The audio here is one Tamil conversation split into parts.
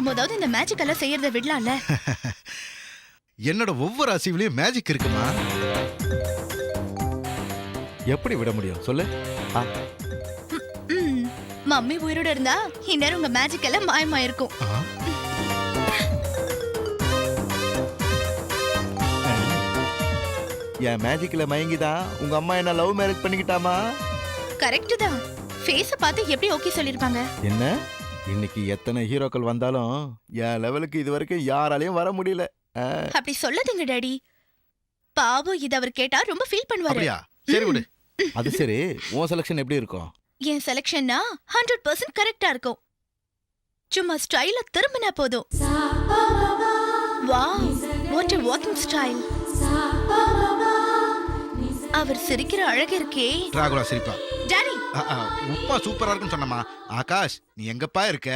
இருக்கும்போதாவது இந்த மேஜிக் எல்லாம் செய்யறத விடலாம்ல. என்னோட ஒவ்வொரு அசைவிலையும் மேஜிக் இருக்குமா? எப்படி விட முடியும் சொல்லு? மம்மி உயிரோட இருந்தா இந்நேரம் உங்க மேஜிக் எல்லாம் மாயமாயிருக்கும். என் மேஜிக்ல மயங்கிதான் உங்க அம்மா என்ன லவ் மேரேஜ் பண்ணிக்கிட்டாமா? கரெக்ட் தான். ஃபேஸ பார்த்து எப்படி ஓகே சொல்லிருப்பாங்க? என்ன இன்னைக்கு எத்தனை ஹீரோக்கள் வந்தாலும் என் லெவலுக்கு இது வரைக்கும் யாராலையும் வர முடியல. அப்படி சொல்லாதீங்க டாடி. பாவம் இத அவர் கேட்டா ரொம்ப ஃபீல் பண்ணுவாரு. அப்படியா? சரி விடு. அது சரி, உன் செலக்ஷன் எப்படி இருக்கும்? என் செலக்ஷன்னா 100% கரெக்டா இருக்கும். சும்மா ஸ்டைல திரும்பினா போதும். Wow, what a walking style. அவர் சிரிக்கிற அழகு இருக்கே. டிராகுலா சிரிப்பா. டாடி, உப்பா சூப்பரா இருக்குன்னு சொன்னமா. ஆகாஷ், நீ எங்கப்பா இருக்க?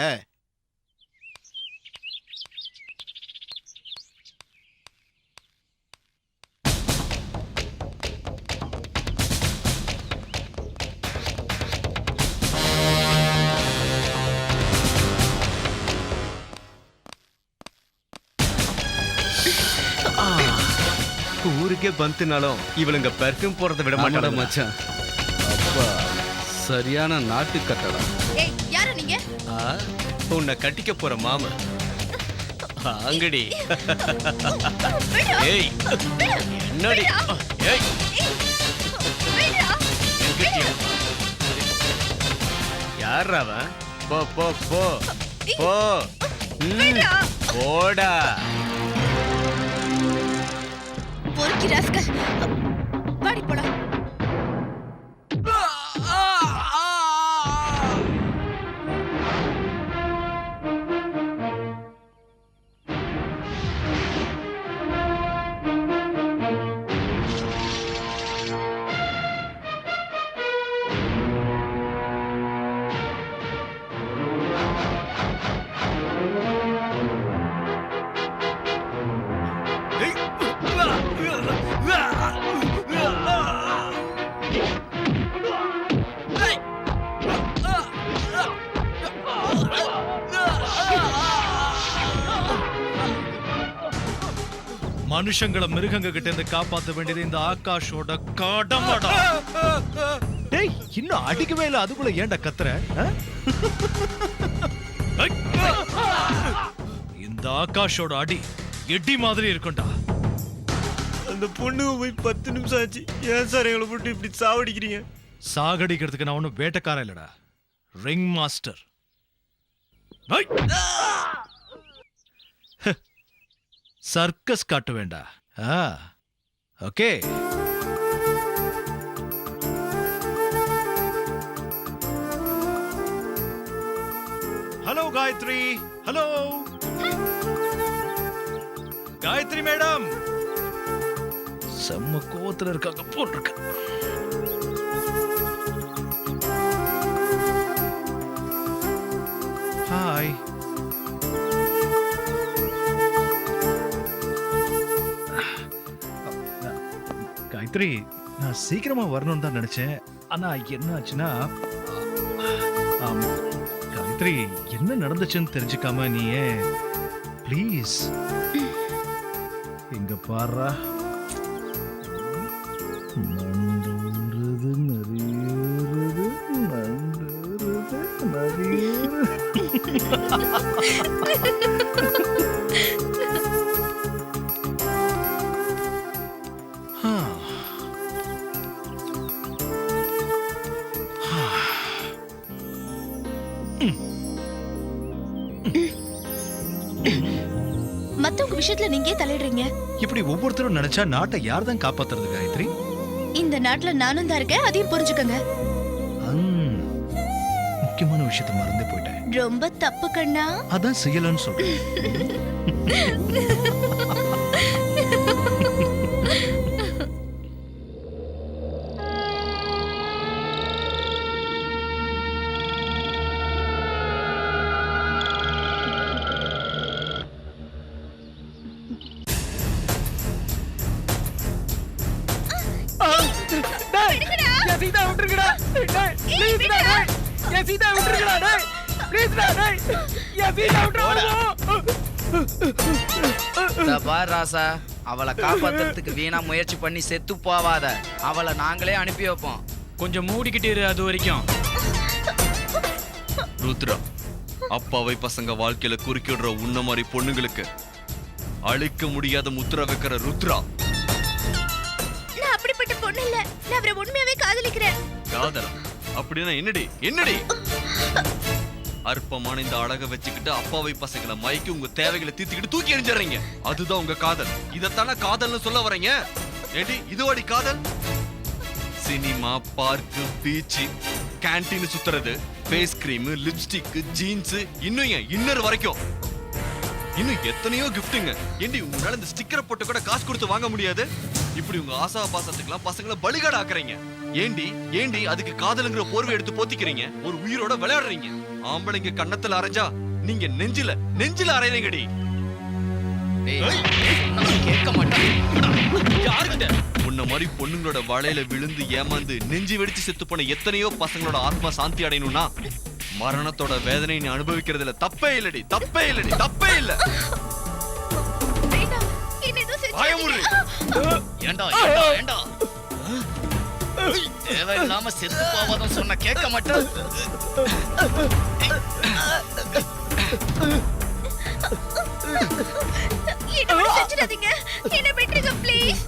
ஊருக்கே பந்துனாலும் இவளுங்க பெர்ஃப்யூம் போறதை விட மாட்டாடா மச்சான். அப்பா சரியான நாட்டு கட்டடம். ஏய் யாரு நீங்க? உன்னை கட்டிக்க போற மாமா. அங்கடி. ஏய் என்னடி? ஏய் யார் அவன்? போ போ போ போ. போடா. பொறுக்கி ராஸ்கல். வாடி போடா. மனுஷங்களை மிருகங்க கிட்ட இருந்து காப்பாத்த வேண்டியது இந்த ஆகாஷோட கடமைடா. டேய், இன்னும் அடிக்கவே இல்ல, அதுக்குள்ள ஏன்டா கத்துற? இந்த ஆகாஷோட அடி எடி மாதிரி இருக்கும்டா. அந்த பொண்ணு போய் 10 நிமிஷம் ஆச்சு. ஏன் சார் எங்களை போட்டு இப்படி சாவடிக்கிறீங்க? சாகடிக்கிறதுக்கு நான் ஒன்னும் வேட்டைக்காரன் இல்லடா, ரிங் மாஸ்டர். சர்க்கஸ் காட்ட வேண்டா. Okay. Hello Gayathri. Hello Gayathri madam. செம்ம கோத்துல இருக்காங்க போட்டிருக்க. ஹாய். காயத்ரி, நான் சீக்கிரமா வரணும்னு தான் நினைச்சேன். ஆனா என்ன ஆச்சுன்னா, காயத்ரி என்ன நடந்துச்சுன்னு தெரிஞ்சுக்காம நீ ப்ளீஸ் இங்க பாரு. நண்டூருது நரியூருது நண்டூருது நரியூரு. மத்தவங்க விஷயத்துல நீங்க தலையிடுறீங்க. இப்படி ஒவ்வொருத்தரும் நினைச்சா நாட்டை யார் தான் காப்பாத்துறது காயத்ரி? இந்த நாட்டுல நானும் தான் இருக்கேன், அதையும் புரிஞ்சுக்கங்க. முக்கியமான விஷயத்தை மறந்தே போயிட்டேன். ரொம்ப தப்பு கண்ணா. அதான் செய்யலன்னு சொல்றேன். இந்த பார் ராசா, அவளை காப்பாத்துறதுக்கு வீணா முயற்சி பண்ணி செத்து போவாத. அவளை நாங்களே அனுப்பி வைப்போம். கொஞ்சம் மூடிக்கிட்டு இரு அது வரைக்கும். ருத்ரா, அப்பாவை பசங்க வாழ்க்கையில குறுக்கிடுற உன்ன மாதிரி பொண்ணுங்களுக்கு அழிக்க முடியாத முத்திர வைக்கிற ருத்ரா. நான் அப்படிப்பட்ட பொண்ணு இல்ல. நான் அவரை உண்மையாவே காதலிக்கிறேன். காதலா? அப்படின்னா என்னடி என்னடி? அற்பமான இந்த அழக வச்சுக்கிட்டு அப்பாவை பசங்களை மயக்கி உங்க தேவைகளை தீர்த்துக்கிட்டு தூக்கி எறிஞ்சிடுறீங்க. அதுதான் உங்க காதல். இதத்தானே காதல்னு சொல்ல வரீங்க? ஏடி இதுவாடி காதல்? சினிமா, பார்க்கு, பீச், கேண்டீன் சுத்துறது, ஃபேஸ் கிரீம், லிப்ஸ்டிக், ஜீன்ஸ், இன்னும் ஏன் இன்னர் வரைக்கும் இன்னும் எத்தனையோ கிஃப்ட்டுங்க. ஏண்டி உங்களால இந்த ஸ்டிக்கரை போட்டு கூட காசு கொடுத்து வாங்க முடியாது? இப்படி உங்க ஆசா பாசத்துக்கெல்லாம் பசங்களை பலிகாடு ஆக்குறீங்க. ஏண்டி ஏண்டி அதுக்கு காதலுங்கிற போர்வை எடுத்து போத்திக்கிறீங்க? ஒரு உயிரோட விளையாடுறீங்க. ஆம்பளைங்க கண்ணத்துல அரைஞ்சா நீங்க நெஞ்சில நெஞ்சில அரைறீங்கடி. கேட்க மாட்டேன். யாருக்கிட்ட? உன்ன மாதிரி பொண்ணுங்களோட வலையில விழுந்து ஏமாந்து நெஞ்சு வெடிச்சு செத்து போன எத்தனையோ பசங்களோட ஆத்மா சாந்தி அடையணும்னா மரணத்தோட வேதனை நீ அனுபவிக்கிறதுல தப்பே இல்லடி, தப்பே இல்லடி, தப்பே இல்ல. வேண்டாம், என்ன எதுவும் பயமுறு. ஏண்டா ஏண்டா ஏண்டா தேவையில்லாம செத்து போவதும் சொன்ன கேட்க மாட்டேன். என்ன செஞ்சிடாதீங்க. என்ன விட்டுருங்க ப்ளீஸ்.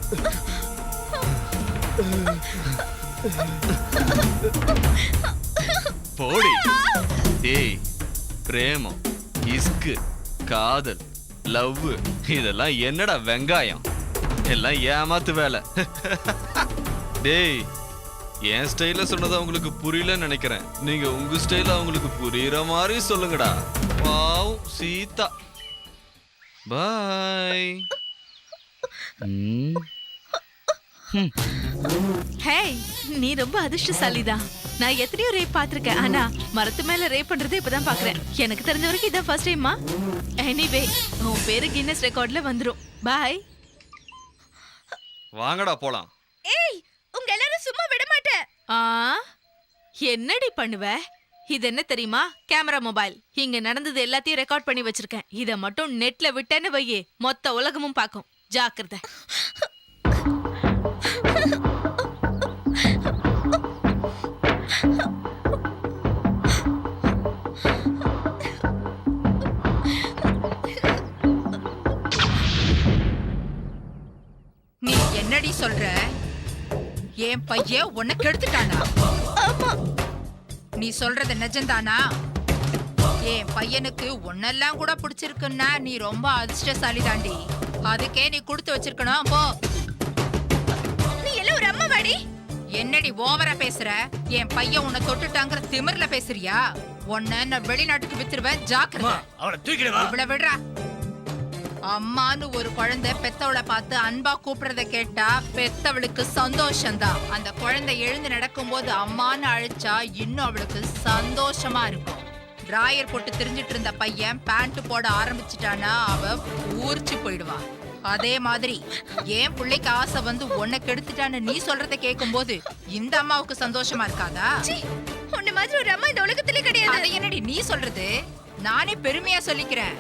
போடி. டேய், பிரேமம், இஸ்கு, காதல், லவ் இதெல்லாம் என்னடா வெங்காயம்? எல்லாம் ஏமாத்து வேலை. டேய், என் ஸ்டைல சொன்னது அவங்களுக்கு புரியலன்னு நினைக்கிறேன். நீங்க உங்க ஸ்டைல அவங்களுக்கு புரியுற மாதிரி சொல்லுங்கடா. வாவ் சீதா, பாய். ஹேய், நீ ரொம்ப அதிர்ஷ்டசாலிதான். நான் எத்தனையோ ரேப் பார்த்திருக்கேன், ஆனா மரத்து மேல ரேப் பண்றதை இப்பதான் பாக்குறேன். எனக்கு தெரிஞ்ச வரைக்கும் இதான் ஃபர்ஸ்ட் டைமா. எனிவே, உன் பேரு கின்னஸ் ரெக்கார்ட்ல வந்துரும். பாய். வாங்கடா போலாம். ஏய், உங்க எல்லாரும் சும்மா விட மாட்டேன். ஆ, என்னடி பண்ணுவ? இது என்ன தெரியுமா? Camera mobile. இங்க நடந்தது எல்லாத்தையும் ரெக்கார்ட் பண்ணி வச்சிருக்கேன். இத மட்டும் நெட்ல விட்டேன்னு வையே, மொத்த உலகமும் பார்க்கும். ஜாக்கிரதை. நீ என்னடி சொல்ற? என் பையன் உன்னை கெடுத்துட்டானா? நீ சொல்றது நிஜம்தானா? என் பையனுக்கு உன்னெல்லாம் கூட பிடிச்சிருக்குன்னா நீ ரொம்ப அதிர்ஷ்டசாலி தாண்டி. அதுக்கே நீ கொடுத்து வச்சிருக்கணும். போ. நீ எல்லாம் ஒரு அம்மா வாடி. என்னடி ஓவரா பேசுற? என் பையன் உன்னை தொட்டுட்டாங்கிற திமிர்ல பேசுறியா? உன்னை நான் வெளிநாட்டுக்கு வித்துருவேன். ஜாக்கிரதை. அவளை தூக்கிடுவா. இவ்வளவு விடுறா. அம்மான்னு ஒரு குழந்தை பெத்தவளை பார்த்து அன்பா கூப்பிடுறத கேட்டா பெத்தவளுக்கு சந்தோஷம்தான். அந்த குழந்தை எழுந்து நடக்கும்போது அம்மான்னு அழைச்சா இன்னும் அவளுக்கு சந்தோஷமா இருக்கும். டிராயர் போட்டு திரிஞ்சிட்டு இருந்த பையன் பேண்ட் போட ஆரம்பிச்சுட்டானா அவ ஊர்ச்சி போயிடுவான். அதே மாதிரி ஏன் பிள்ளைக்கு ஆசை வந்து உன்னை கெடுத்துட்டான்னு நீ சொல்றத கேட்கும் போது இந்த அம்மாவுக்கு சந்தோஷமா இருக்காதா? உன்ன மாதிரி ஒரு அம்மா இந்த உலகத்திலே கிடையாது. அதை என்னடி நீ சொல்றது? நானே பெருமையா சொல்லிக்கிறேன்.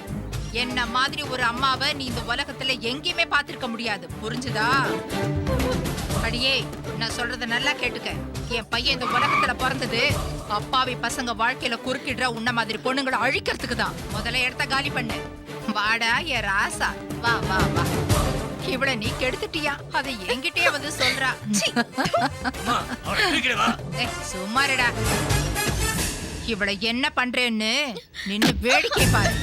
என்ன மாதிரி ஒரு அம்மாவை நீ இந்த உலகத்துல எங்கேயுமே பார்த்திருக்க முடியாது. புரிஞ்சுதா? அடியே, நான் சொல்றத நல்லா கேட்டுக்க. என் பையன் இந்த உலகத்துல பிறந்தது அப்பாவி பசங்க வாழ்க்கையில குறுக்கிடுற உன்ன மாதிரி பொண்ணுங்களை அழிக்கிறதுக்கு தான். முதல்ல இடத்த காலி பண்ணு. வாடா என் ராசா, வா வா வா. இவளை நீ கெடுத்துட்டியா? அதை என்கிட்டயே வந்து சொல்றா. சும்மாருடா. இவளை என்ன பண்றேன்னு நின்னு வேடிக்கை பாரு.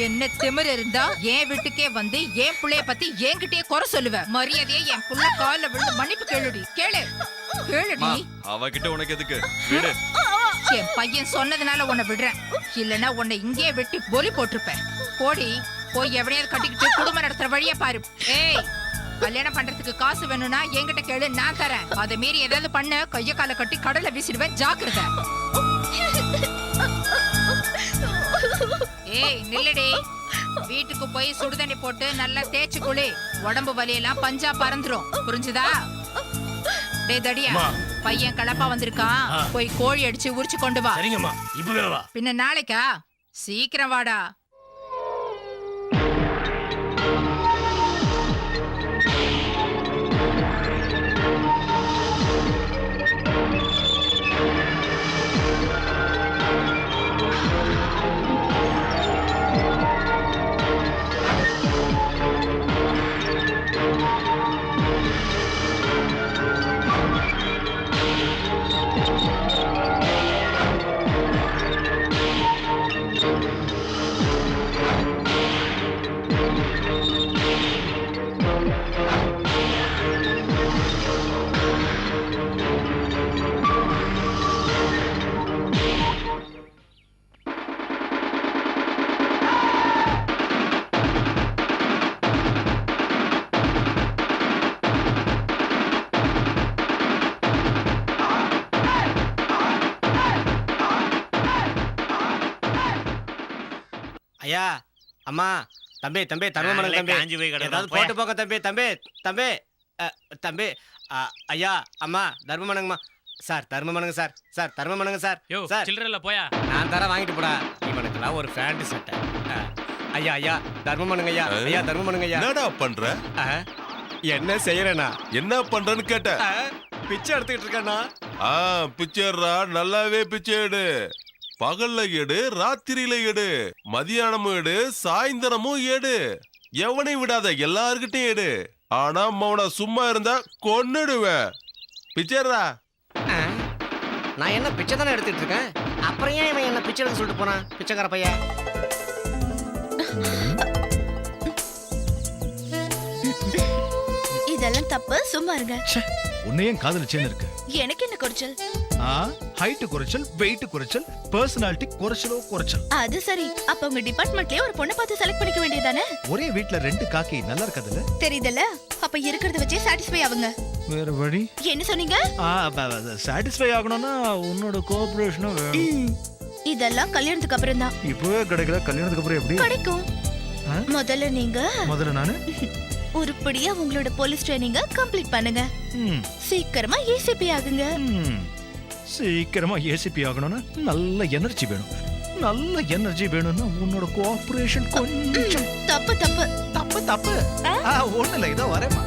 என்ன திமிரு இருந்தா என் வீட்டுக்கே வந்து என் புள்ளைய பத்தி என்கிட்டயே குறை சொல்லுவ. மரியாதையே என் புள்ள கால்ல விழுந்து மன்னிப்பு கேளுடி. கேளுடி. அவகிட்ட உனக்கு எதுக்கு? விடு. என் பையன் சொன்னதுனால உன்னை விடுறேன். இல்லன்னா உன்னை இங்கேயே வெட்டி பொலி போட்டிருப்பேன். போடி, போய் எவனையாவது கட்டிக்கிட்டு குடும்பம் நடத்துற வழிய பாரு. ஏய், கல்யாணம் பண்றதுக்கு காசு வேணும்னா என்கிட்ட கேளு, நான் தரேன். அதை மீறி ஏதாவது பண்ண கைய கால கட்டி கடலை வீசிடுவேன். ஜாக்கிரதை. ஏய் நில்லடி. வீட்டுக்கு போய் சுடுதண்ணி போட்டு நல்லா தேய்ச்சி குளி. உடம்பு வலியெல்லாம் பஞ்சா பறந்துரும். புரிஞ்சுதா? டேய் தடியா, பையன் கலப்பா வந்திருக்கான். போய் கோழி அடிச்சு உரிச்சு கொண்டு வா. சரிங்கம்மா, இப்பவே வா. பின்ன நாளைக்கா? சீக்கிரம் வாடா. ஐயா அம்மா தம்பி தம்பி தர்மமணங்க தம்பி காஞ்சி போய் கிடக்கு. ஏதாவது போட்டு போங்க தம்பி தம்பி தம்பி தம்பி ஐயா அம்மா தர்மமணங்கம்மா சார் தர்மமணங்க சார் சார் தர்மமணங்க சார் சார் சில்லறல போயா. நான் தர வாங்கிட்டு போடா. இவனுக்குலாம் ஒரு பேண்ட் சட்டை. ஐயா ஐயா தர்மமணங்க ஐயா ஐயா தர்மமணங்க ஐயா. என்னடா பண்ற? என்ன செய்யறேனா? என்ன பண்றன்னு கேட்ட. பிச்சை எடுத்துக்கிட்டு இருக்கேன்னா. பிச்சைடுறா, நல்லாவே பிச்சை எடு. பகல்ல எடு, ராத்திரியில எடு, மதியானமும் எடு, சாயந்தரமும் எடு. எவனை விடாத, எல்லார்கிட்டயும் எடு. ஆனா மௌன சும்மா இருந்தா கொன்னுடுவேன். பிச்சைடுறா. நான் என்ன பிச்சை தானே எடுத்துட்டு இருக்கேன். அப்புறம் ஏன் இவன் என்ன பிச்சை எடுக்க சொல்லிட்டு போனான் பிச்சைக்கார பையன்? இதெல்லாம் தப்பு, சும்மா இருங்க. உன்னையும் காதல சேர்ந்து இருக்கு. எனக்கு என்ன குறைச்சல்? ஹைட் குறைச்சல், வெயிட் குறைச்சல், பர்சனாலிட்டி குறைச்சலோ குறைச்சல். அது சரி, அப்ப உங்க டிபார்ட்மெண்ட்லயே ஒரு பொண்ணை பார்த்து செலக்ட் பண்ணிக்க வேண்டியதானே? ஒரே வீட்ல 2 காக்கி நல்லா இருக்காதுல்ல? தெரியுதுல்ல, அப்ப இருக்கிறத வச்சே சாட்டிஸ்ஃபை ஆகுங்க. வேற வழி? என்ன சொன்னீங்க? சாட்டிஸ்ஃபை ஆகணும்னா உன்னோட கோஆபரேஷனும் வேணும். இதெல்லாம் கல்யாணத்துக்கு அப்புறம் தான். இப்பவே கிடைக்கல, கல்யாணத்துக்கு அப்புறம் எப்படி கிடைக்கும்? முதல்ல நீங்க முதல்ல நானு உருப்படியா உங்களோட போலீஸ் ட்ரைனிங்க கம்ப்ளீட் பண்ணுங்க. சீக்கிரமா ஏசிபி ஆகுங்க. சீக்கிரமா ஏசிபி ஆகணும்னா நல்ல எனர்ஜி வேணும். நல்ல எனர்ஜி வேணும்னா உன்னோட கோஆபரேஷன் கொஞ்சம். தப்பு தப்பு தப்பு தப்பு. ஒண்ணு இல்ல, இதோ வரேம்மா.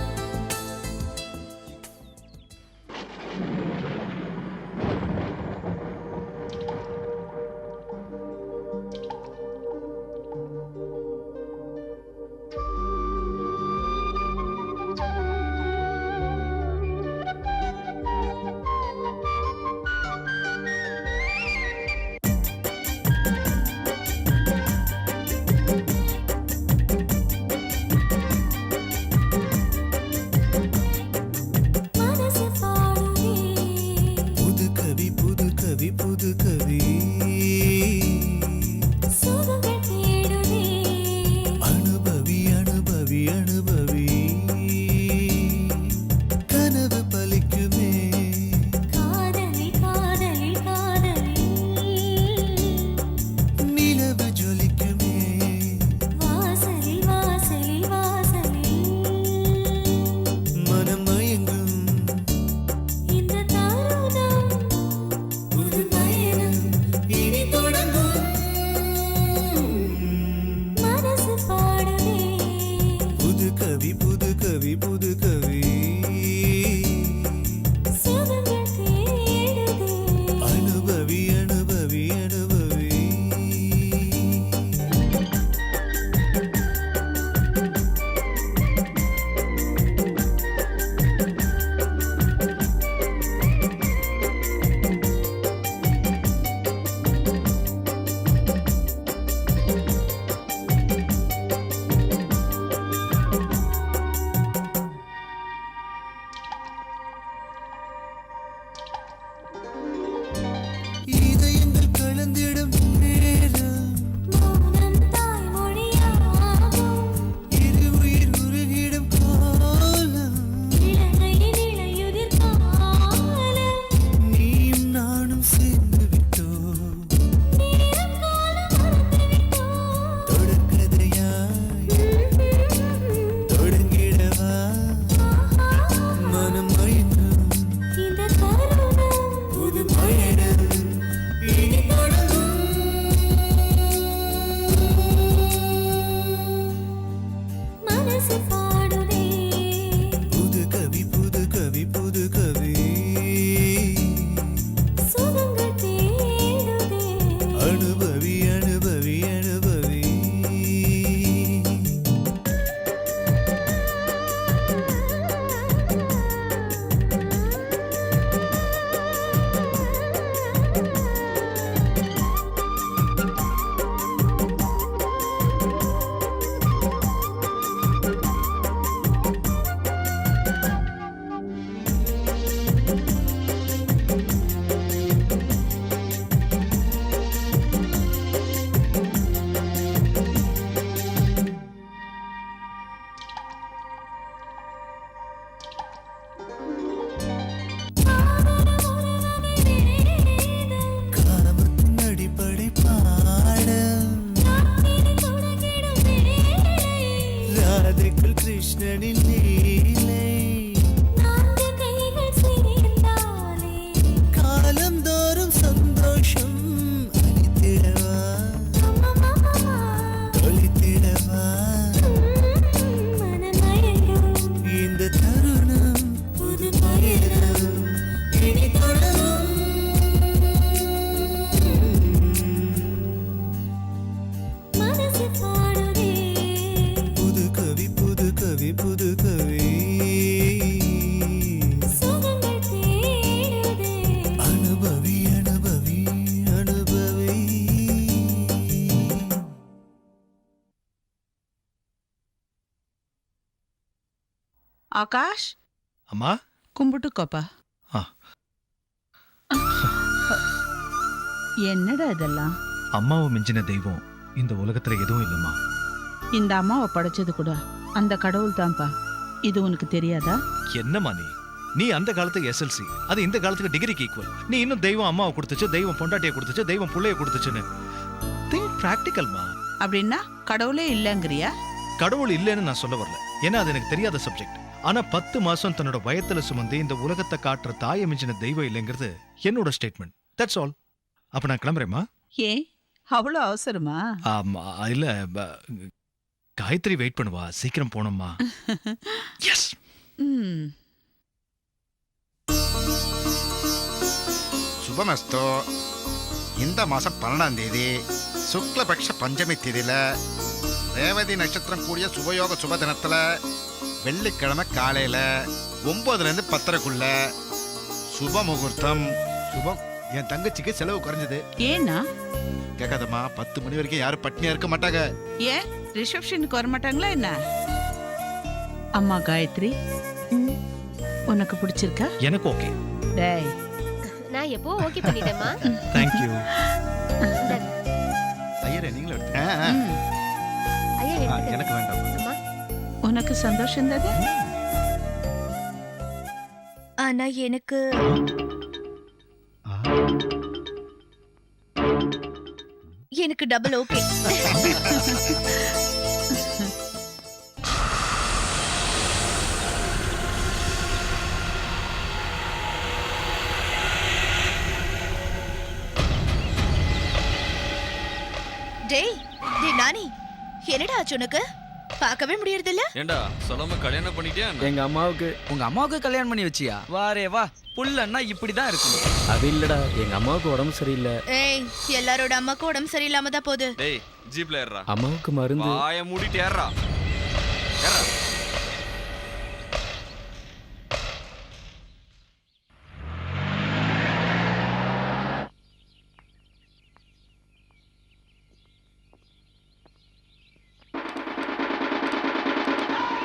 கிருஷ்ணனின் லீலை காலந்தோறும் சந்தோஷம் அளித்திடவா தொலைத்திடவா இந்த தருணம் புது பயணம் இனி தொடரும் புது கவி புது கவி புது கவி அனுபவி அனுபவி அனுபவி ஆகாஷ் அம்மா கும்பிட்டுக்கோப்பா ஆ. என்னடா இதெல்லாம்? அம்மாவை மிஞ்சின தெய்வம் இந்த உலகத்துல எதுவும் இல்லம்மா. இந்த அம்மாவை படைச்சது கூட அந்த கடவுள் தான்ப்பா. இது உனக்கு தெரியாதா? என்னம்மா நீ அந்த காலத்துக்கு எஸ்எல்சி, அது இந்த காலத்துக்கு டிகிரிக்கு ஈக்குவல். நீ இன்னும் தெய்வம் அம்மாவை கொடுத்துச்சு, தெய்வம் பொண்டாட்டியை கொடுத்துச்சு, தெய்வம் புள்ளைய கொடுத்துச்சுன்னு திங்க் பிராக்டிக்கல்மா. அப்படின்னா கடவுளே இல்லைங்கிறியா? கடவுள் இல்லைன்னு நான் சொல்ல வரல, ஏன்னா அது எனக்கு தெரியாத சப்ஜெக்ட். ஆனா 10 மாசம் தன்னோட வயத்துல சுமந்து இந்த உலகத்தை காட்டுற தாயை மிஞ்சின தெய்வம் இல்லைங்கிறது என்னோட ஸ்டேட்மெண்ட். That's all. அப்ப நான் கிளம்புறேம்மா. ஏன் அவ்வளோ அவசரமா? ஆமா, இல்ல காயத்ரி வெயிட் பண்ணுவா, சீக்கிரம் போனோம்மா. எஸ். சுபமஸ்தோ. இந்த மாசம் 12ஆம் தேதி சுக்லபக்ஷ பஞ்சமி தேதியில ரேவதி நட்சத்திரம் கூடிய சுபயோக சுப தினத்துல வெள்ளிக்கிழமை காலையில 9லேருந்து 10:30க்குள்ள சுப முகூர்த்தம். சுபம், என் தங்கச்சிக்கு செலவு குறைஞ்சது. ஏன்னா கேட்காதம்மா, 10 மணி வரைக்கும் யாரும் பட்னியா இருக்க மாட்டாங்க. ஏன் ரிசப்ஷனுக்கு வர மாட்டாங்களா என்ன? அம்மா காயத்ரி, உனக்கு பிடிச்சிருக்கா? எனக்கு ஓகே. டேய், நான் எப்போ ஓகே பண்ணிட்டேம்மா. Thank you. ஐயரே, நீங்களும் எடுத்து. ஐயா எடுத்துக்கங்க. எனக்கு வேண்டாம். அம்மா உனக்கு சந்தோஷம் தானே? ஆனா எனக்கு எனக்கு டபுள் ஓகே. டேய் டேய் நானி, என்னடா ஆச்சு உனக்கு? பார்க்கவே முடியறது இல்ல. ஏண்டா சொல்லாம கல்யாணம் பண்ணிட்டியா? எங்க அம்மாவுக்கு உங்க அம்மாவுக்கு கல்யாணம் பண்ணி வச்சியா? வாரே வா, புள்ளன்னா இப்படிதான் இருக்கும். அது இல்லடா, எங்க அம்மாவுக்கு உடம்பு சரியில்லை. ஏய், எல்லாரோட அம்மாக்கும் உடம்பு சரியில்லாம தான் போகுது. டேய் ஜீப்ல ஏறா. அம்மாவுக்கு மருந்து. வாய மூடிட்டு ஏறா. ஏறா.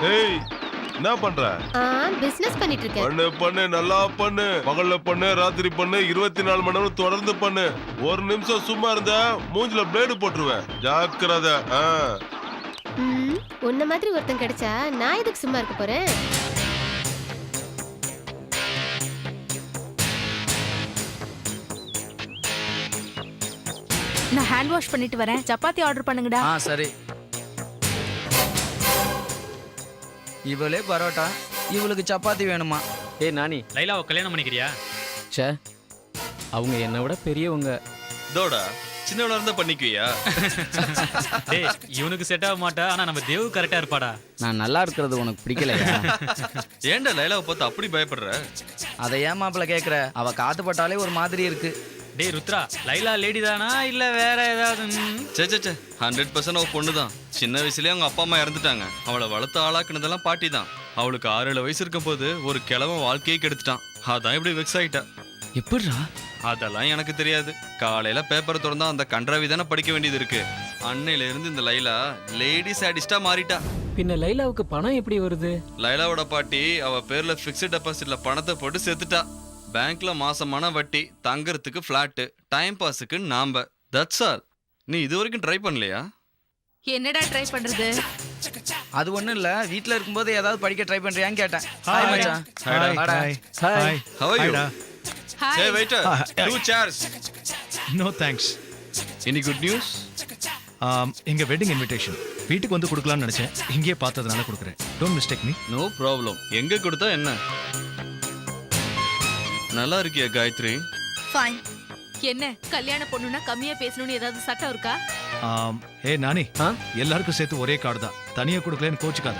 ஏய், என்ன பண்ற? பிசினஸ் பண்ணிட்டு இருக்கேன். பண்ணு பண்ணு, நல்லா பண்ணு. பகல்ல பண்ணு, ராத்திரி பண்ணு, 24 மணி நேரம் தொடர்ந்து பண்ணு. ஒரு நிமிஷம் சும்மா இருந்தா மூஞ்சில பிளேடு போட்டுருவேன். ஜாக்கிரதை. உன்ன மாதிரி ஒருத்தன் கிடைச்சா நான் எதுக்கு சும்மா இருக்க போறேன்? நான் ஹேண்ட் வாஷ் பண்ணிட்டு வரேன். சப்பாத்தி ஆர்டர் பண்ணுங்கடா. சரி. இவளே பரோட்டா, இவளுக்கு சப்பாத்தி வேணுமா? ஏய் நானி, லைலாவை கல்யாணம் பண்ணிக்கிறியா? ச்சே, அவங்க என்னை விட பெரியவங்க. தோடா சின்னவளா இருந்தா பண்ணிக்குவியா? டேய் இவனுக்கு செட் ஆக மாட்டா, ஆனா நம்ம தேவு கரெக்டா இருப்பாடா. நான் நல்லா இருக்கிறது உனக்கு பிடிக்கலையா? ஏன்டா லைலாவை பார்த்து அப்படி பயப்படுற? அதை ஏன் மாப்பிள்ள கேட்குற? அவ காத்து பட்டாலே ஒரு மாதிரி இருக்கு. டேய் ருத்ரா, லைலா லேடி தானா இல்ல வேற ஏதாவது? சே 100% அவ பொண்ணுதான். சின்ன வயசுலயே அவங்க அப்பா அம்மா இறந்துட்டாங்க. அவளை வளர்த்து ஆளாக்குனதெல்லாம் பாட்டி தான். அவளுக்கு 6-7 வயசு இருக்கும் போது ஒரு கிழவன் வாழ்க்கையை கெடுத்துட்டான். அதான் இப்படி வெக்ஸ் ஆயிட்டா. எப்படிரா? அதெல்லாம் எனக்கு தெரியாது. காலையில பேப்பர் திறந்தா அந்த கன்றாவி தானே படிக்க வேண்டியது இருக்கு. அன்னையில இருந்து இந்த லைலா லேடி சாடிஸ்டா மாறிட்டா. பின்ன லைலாவுக்கு பணம் எப்படி வருது? லைலாவோட பாட்டி அவ பேர்ல பிக்ஸ்ட் டெபாசிட்ல பணத்தை போட்டு செத்துட்டா. பேங்க்ல மாசமான வட்டி, தங்கறதுக்கு பிளாட், டைம் பாஸுக்கு நாம்ப. That's all. நீ இது வரைக்கும் ட்ரை பண்ணலையா? என்னடா ட்ரை பண்றது? அது ஒண்ணும் இல்ல, வீட்ல இருக்கும்போது ஏதாவது படிக்க ட்ரை பண்றியான்னு கேட்டேன். ஹாய் மச்சான். Hi hi hi. How are you? Hi. Hey waiter, 2 chairs. No thanks. Any good news? எங்க வெட்டிங் இன்விடேஷன் வீட்டுக்கு வந்து கொடுக்கலாம்னு நினைச்சேன், இங்கேயே பார்த்ததுனால கொடுக்குறேன். Don't mistake me. No problem. எங்க கொடுத்தா என்ன? நல்லா இருக்கியா காயத்ரி? ஃபைன். என்ன கல்யாண பொண்ணுனா கம்மியா பேசணும்னு ஏதாவது சட்டம் இருக்கா? நானி, எல்லாருக்கும் சேர்த்து ஒரே கார்டு தான், தனியா கொடுக்கலன்னு கோச்சுக்காத.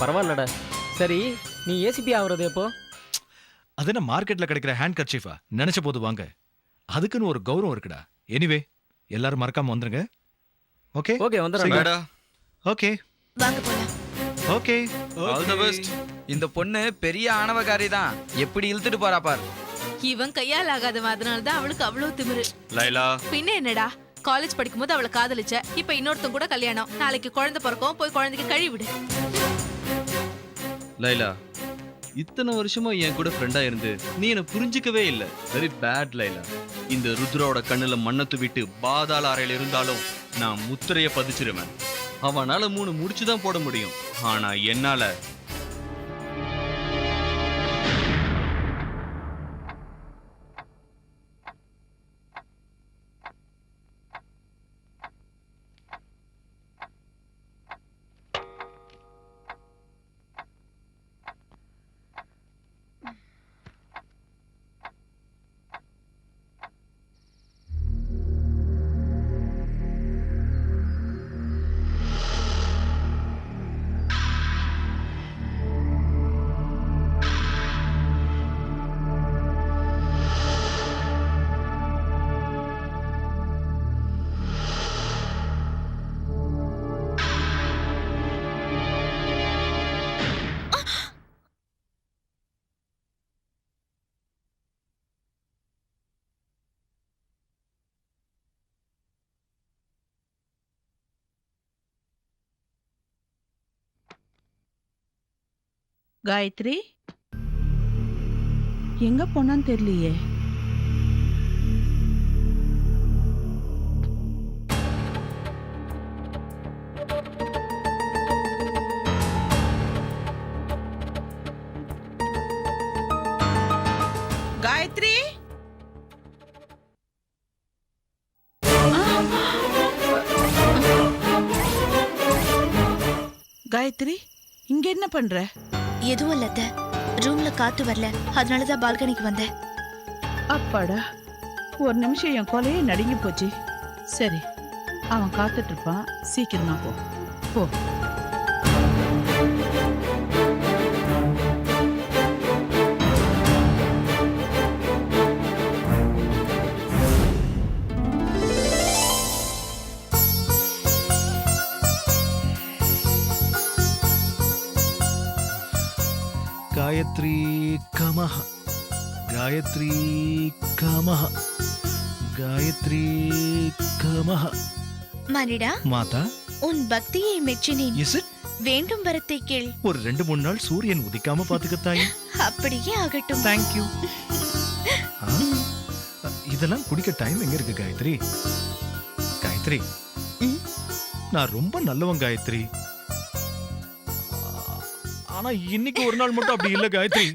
பரவாயில்லடா. சரி, நீ ஏசிபி ஆகுறது எப்போ? அது என்ன மார்க்கெட்ல கிடைக்கிற ஹேண்ட் கர்ச்சீஃபா? நினைச்ச போது வாங்க, அதுக்குன்னு ஒரு கௌரவம் இருக்குடா. எனிவே எல்லாரும் மறக்காம வந்துருங்க. ஓகே ஓகே, வந்துடுறேன். ஓகே வாங்க போலாம். Okay, all the best. இந்த பொண்ணு பெரிய ஆணவக்காரி தான், எப்படி இழுத்துட்டு போறா பார். இவன் கையால் ஆகாதவன், அதனாலதான் அவளுக்கு அவ்வளவு திமிரு. லைலா, பின்ன என்னடா, காலேஜ் படிக்கும்போது அவளை காதலிச்ச, இப்ப இன்னொருத்தன் கூட கல்யாணம், நாளைக்கு குழந்தை பிறக்கும், போய் குழந்தைக்கு கழுவிடு. லைலா, இத்தனை வருஷமா என் கூட ஃப்ரெண்டா இருந்து நீ என்ன புரிஞ்சிக்கவே இல்ல. Very bad Laila. இந்த ருத்ராவோட கண்ணுல மண்ணை தூவிட்டு பாதாள அறையில இருந்தாலும் நான் முத்திரைய பதிச்சிருவேன். அவனால 3 முடிச்சுதான் போட முடியும், ஆனா என்னால காயத்ரி எங்க போனான்னு தெரியலையே. காயத்ரி, காயத்ரி இங்க என்ன பண்ற? எதுவும் இல்ல அத்தை. ரூம்ல காத்து வரல, அதனாலதான் பால்கனிக்கு வந்தேன். அப்பாடா, ஒரு நிமிஷம் என் கொலையே நடுங்கி போச்சு. சரி, அவன் காத்துட்டு இருப்பான், சீக்கிரமா போ போ. காயத்ரி கமஹ, காயத்ரி கமஹ, காயத்ரி கமஹ. மனிடா, மாதா, உன் பக்தியை மெச்சினேன். Is it? வேண்டும் வரத்தை கேள். ஒரு 2-3 நாள் சூரியன் உதிக்காம பாத்துக்கத்தாயே. அப்படியே ஆகட்டும். தேங்க்யூ. இதெல்லாம் குடிக்க டைம் எங்க இருக்கு காயத்ரி? காயத்ரி, நான் ரொம்ப நல்லவன் காயத்ரி. ஆனா இன்னைக்கு ஒரு நாள் மட்டும் அப்படி இல்ல காயத்ரி.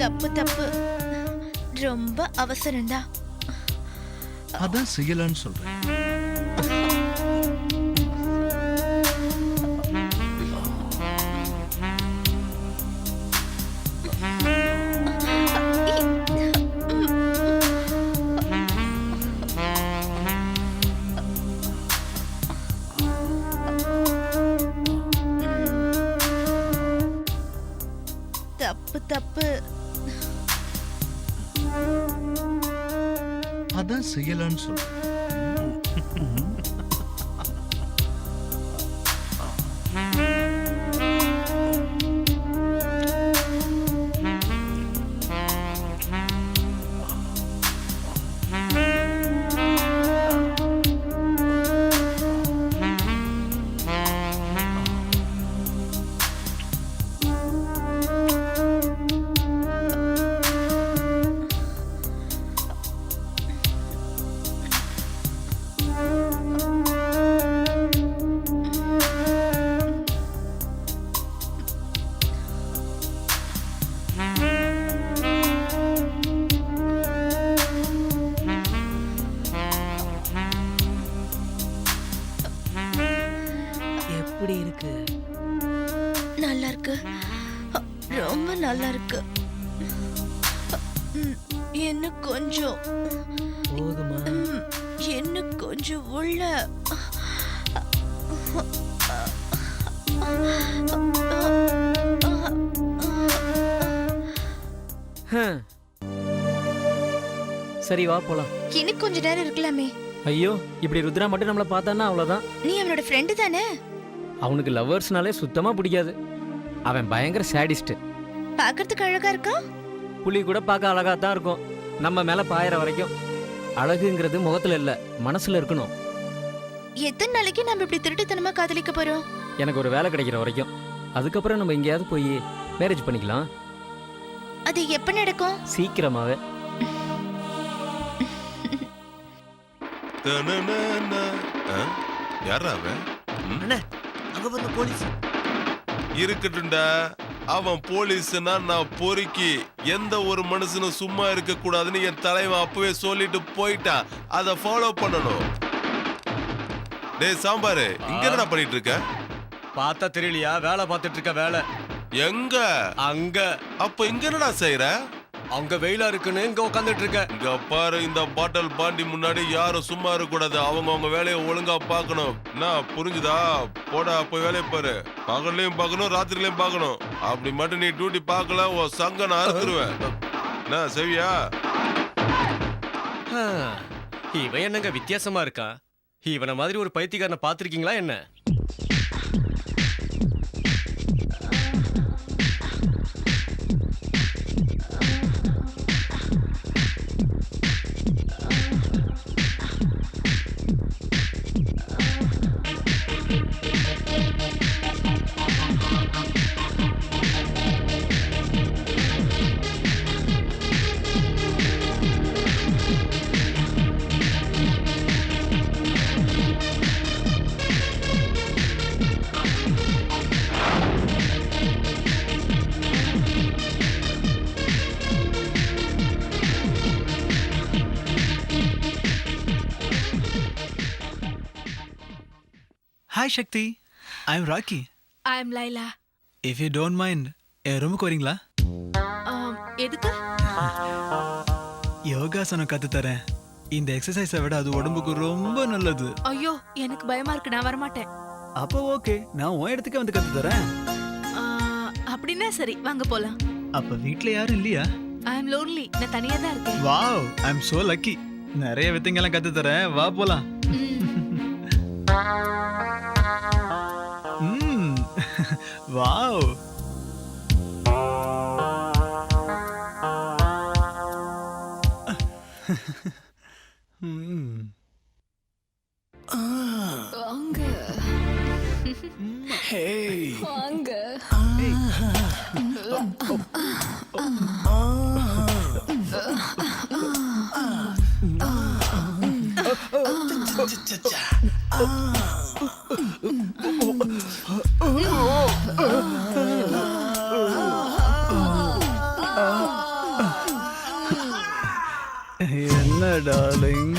தப்பு தப்பு, ரொம்ப அவசரம்டா. அதான் செய்யலான்னு சொல்றேன். தப்பு தப்பு. செய்யலான்னு சொல்றேன். எப்படி இருக்கு? நல்லா இருக்கு, ரொம்ப நல்லா இருக்கு. இன்னும் கொஞ்சம் போதுமா? இன்னும் கொஞ்சம் உள்ள. சரி வா போலாம். இன்னும் கொஞ்ச நேரம் இருக்கலாமே. ஐயோ இப்படி ருத்ரா மட்டும் நம்மள பார்த்தான்னா அவ்வளவுதான். நீ அவனோட ஃப்ரெண்டு தானே? அவனுக்கு லவ்வர்ஸ்னாலே சுத்தமா பிடிக்காது. அவன் பயங்கர சாடிஸ்ட். பார்க்கிறதுக்கு அழகா இருக்கா? புலி கூட பார்க்க அழகா தான் இருக்கும், நம்ம மேல பாயிற வரைக்கும். அழகுங்கிறது முகத்துல இல்ல, மனசுல இருக்கணும். எத்தனை நாளைக்கு நம்ம இப்படி திருட்டுத்தனமா காதலிக்க போறோம்? எனக்கு ஒரு வேலை கிடைக்கிற வரைக்கும். அதுக்கப்புறம் நம்ம எங்கேயாவது போய் மேரேஜ் பண்ணிக்கலாம். அது எப்ப நடக்கும்? சீக்கிரமாவே. யாரா அவன்? அண்ணே அங்க பாருங்க போலீஸ். இருக்கட்டும்டா, அவன் போலீஸ்னா நான் பொறுக்கி. எந்த ஒரு மனுஷனும் சும்மா இருக்க கூடாதுன்னு என் தலைவன் அப்பவே சொல்லிட்டு போயிட்டான். அத ஃபாலோ பண்ணணும். டேய் சாம்பாரு, இங்க என்னடா பண்ணிட்டு இருக்க? பார்த்தா தெரியலையா? வேலை பார்த்துட்டு இருக்க. வேலை எங்க? அங்க. அப்ப இங்க என்னடா செய்யற? அங்க வெயிலா இருக்குன்னு இங்க உட்காந்துட்டு இருக்க. இங்க பாரு, இந்த பாட்டில் பாண்டி முன்னாடி யாரும் சும்மா இருக்க கூடாது. அவங்க வேலையை ஒழுங்கா பார்க்கணும். என்ன புரிஞ்சுதா? போடா போய் வேலையை பாரு. பகல்லையும் பார்க்கணும், ராத்திரிலையும் பார்க்கணும். அப்படி மட்டும் நீ டியூட்டி பார்க்கல, உன் சங்க நான் அறுத்துருவேன். என்ன செவியா? இவன் என்னங்க வித்தியாசமா இருக்கா? இவனை மாதிரி ஒரு பைத்தியக்காரனை பார்த்திருக்கீங்களா என்ன? Hi Shakti, I'm Rocky. I'm Laila. If you don't mind, என் ரூமுக்கு வரீங்களா? எதுக்கு? யோகாசனம் கத்து தரேன். இந்த எக்ஸசைஸை விட அது உடம்புக்கு ரொம்ப நல்லது. ஐயோ எனக்கு பயமா இருக்கு, நான் வரமாட்டேன். அப்போ ஓகே, நான் உன் இடத்துக்கு வந்து கத்து தரேன். அப்படின்னா சரி, வாங்க போலாம். அப்ப வீட்ல யாரும் இல்லையா? I'm lonely, நான் தனியா தான் இருக்கேன். Wow, I'm so lucky. நிறைய வித்தைங்கெல்லாம் கத்து தரேன், வா போலாம். Wow. Hey. என்ன darling?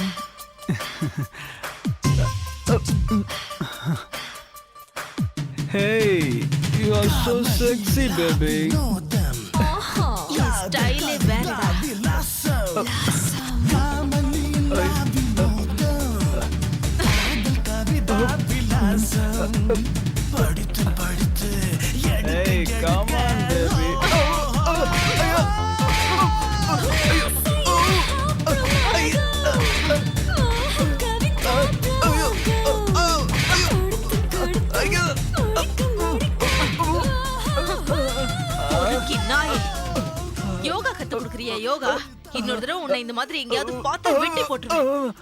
Hey, you are so sexy, baby. ஸ்டைலே வேறடா. Hey, come on, baby. ஏ யோகா, இன்னொரு தடவை உன்னை இந்த மாதிரி எங்கேயாவது பார்த்தா வெட்டி போட்டுருவேன்.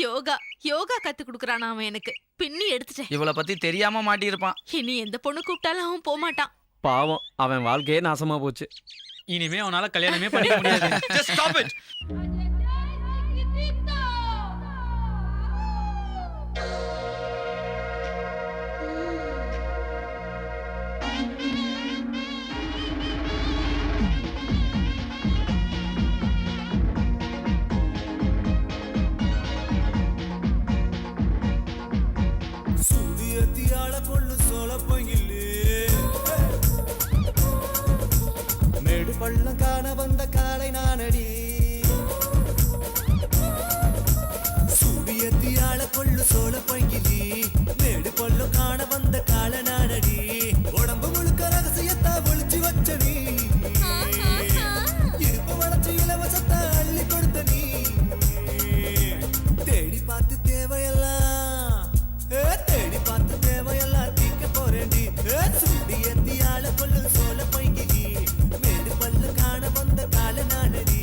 யோகா யோகா கத்து குடுக்கறானா அவன் எனக்கு. பின்னி எடுத்துட்டேன். இவளை பத்தி தெரியாம மாட்டியிருப்பான். இனி எந்த பொண்ணு கூப்பிட்டாலும் அவன் போக மாட்டான். பாவம், அவன் வாழ்க்கையே நாசமா போச்சு. இனிமே அவனால கல்யாணமே பண்ணிக்க முடியாது. Just stop it. சூரியத்தியால கொள்ளு சோழ பங்கிலே மேடு பள்ளம் காண வந்த காலை நானடி. சூரியத்தியால கொள்ளு சோழ பங்கிலி மேடு பள்ளம் காண வந்த கால நானடி. உடம்பு முழுக்க ரகசியத்தை ஒளிச்சு வச்ச நீ, இருப்ப வளர்ச்சி இலவசத்தை அள்ளி கொடுத்த நீ. தேடி பார்த்து தேவையெல்லாம், தேடி பார்த்து தேவையெல்லாம் தீக்க போறேன்டி. சூரியத்தியால கொள்ளு சோழ பங்கிலி மேடு பள்ளு காண வந்த கால நானடி.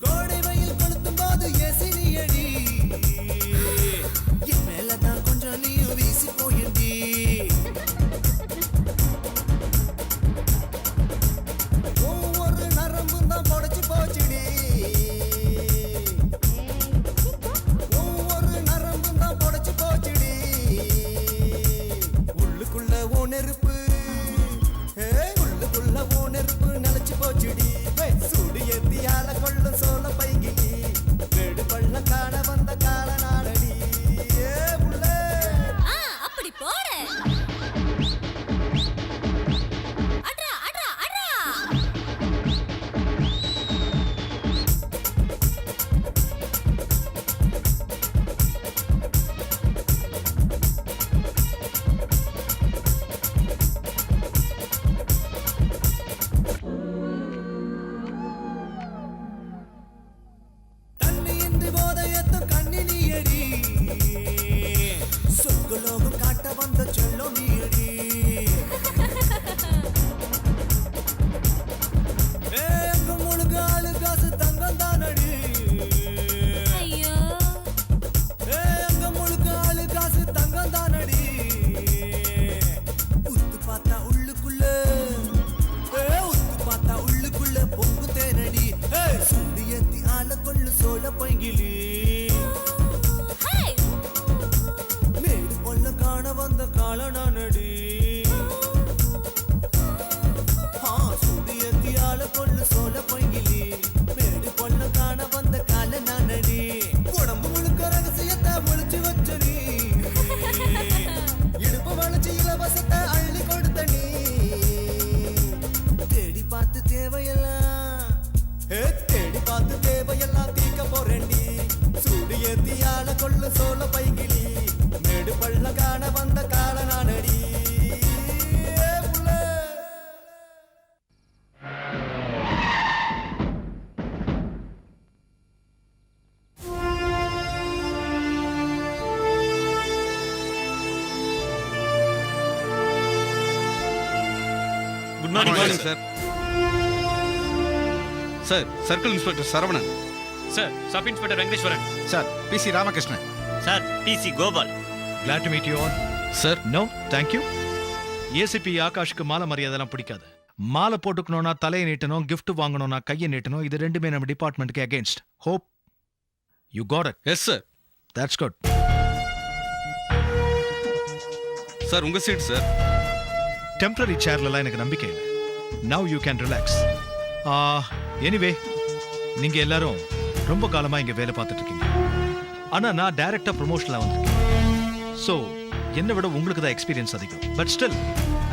கோடை வெயில் கொளுத்தும் போது ஏசி நீ அடி, என் மேலதான் கொஞ்சம் நீயும் வீசி போயண்டி. ஒவ்வொரு நரம்பும் தான் புடைச்சு போச்சுடி, ஒவ்வொரு நரம்பும் தான் புடைச்சு போச்சுடி. உள்ளுக்குள்ள ஓ நெருப்பு, உள்ளுக்குள்ள ஓ நெருப்பு நினைச்சு போச்சுடி. சுடி எத்தியால கொள்ளும் சோழ பைகிலி வேடு பள்ள காண வந்த கால நாடடி. அப்படி போட. அட்ரா அட்ரா அட்ரா. தண்ணியின்றி போதையத்தும் கண்ணி நீயடி, சொர்க்கலோகம் காட்ட வந்த செல்லம் நீயடி. எங்க முழுக்க ஆளு காசு தங்கம் தானடி. ஐயோ, எங்க முழுக்க ஆளு காசு தங்கம் தானடி. உத்து பார்த்தா உள்ளுக்குள்ள, உத்து பார்த்தா உள்ளுக்குள்ள பொங்கு தேனடி. சூரியத்தி ஆள கொள்ளு சோழ பைங்கிலி மேடு பொல்ல காண வந்த கால நானடி. சூரியத்தி ஆள கொள்ளு சோழ பைங்கிலி மேடு பொல்ல காண வந்த கால நானடி. உடம்பு முழுக்க ரகசியத்தை ஒளிச்சு வச்ச நீ, இடுப்பு வளைச்சு இலவசத்தை அள்ளி கொடுத்த நீ. தேடி பார்த்து தேவையெல்லாம், தேடி பார்த்து தேவையெல்லாம் தீக்க போறேன்டி. சூரியத்தியால கொள்ளு சோழ பைகிலி மேடு பள்ள காண வந்த கால நானடி. Good morning sir. Sir, circle inspector Saravanan. Sir, sub inspector Venkateswaran. Sir, PC Ramakrishnan. Sir, DC Gopal. Glad to meet you all. Sir, No, thank you. ACP ஆகாஷ்க்கு மாலை மரியாதைலாம் பிடிக்காது. மாலை போட்டுக்கணும்னா தலையை நீட்டணும், gift வாங்கணும்னா கையை நீட்டணும். இது ரெண்டுமே நம்ம டிபார்ட்மெண்ட்டுக்கு against. Hope you got it. Yes sir. That's good. Sir, உங்க சீட் சார். டெம்பரரி சேர்லலாம் எனக்கு நம்பிக்கை இல்லை. Now you can relax. Anyway, நீங்க எல்லாரும் ரொம்ப காலமா இங்க வேலை பார்த்துட்டு இருக்கீங்க. ஆனா நான் டைரக்டா ப்ரொமோஷன்ல வந்திருக்கேன். ஸோ என்னை விட உங்களுக்கு தான் எக்ஸ்பீரியன்ஸ் அதிகம். But still,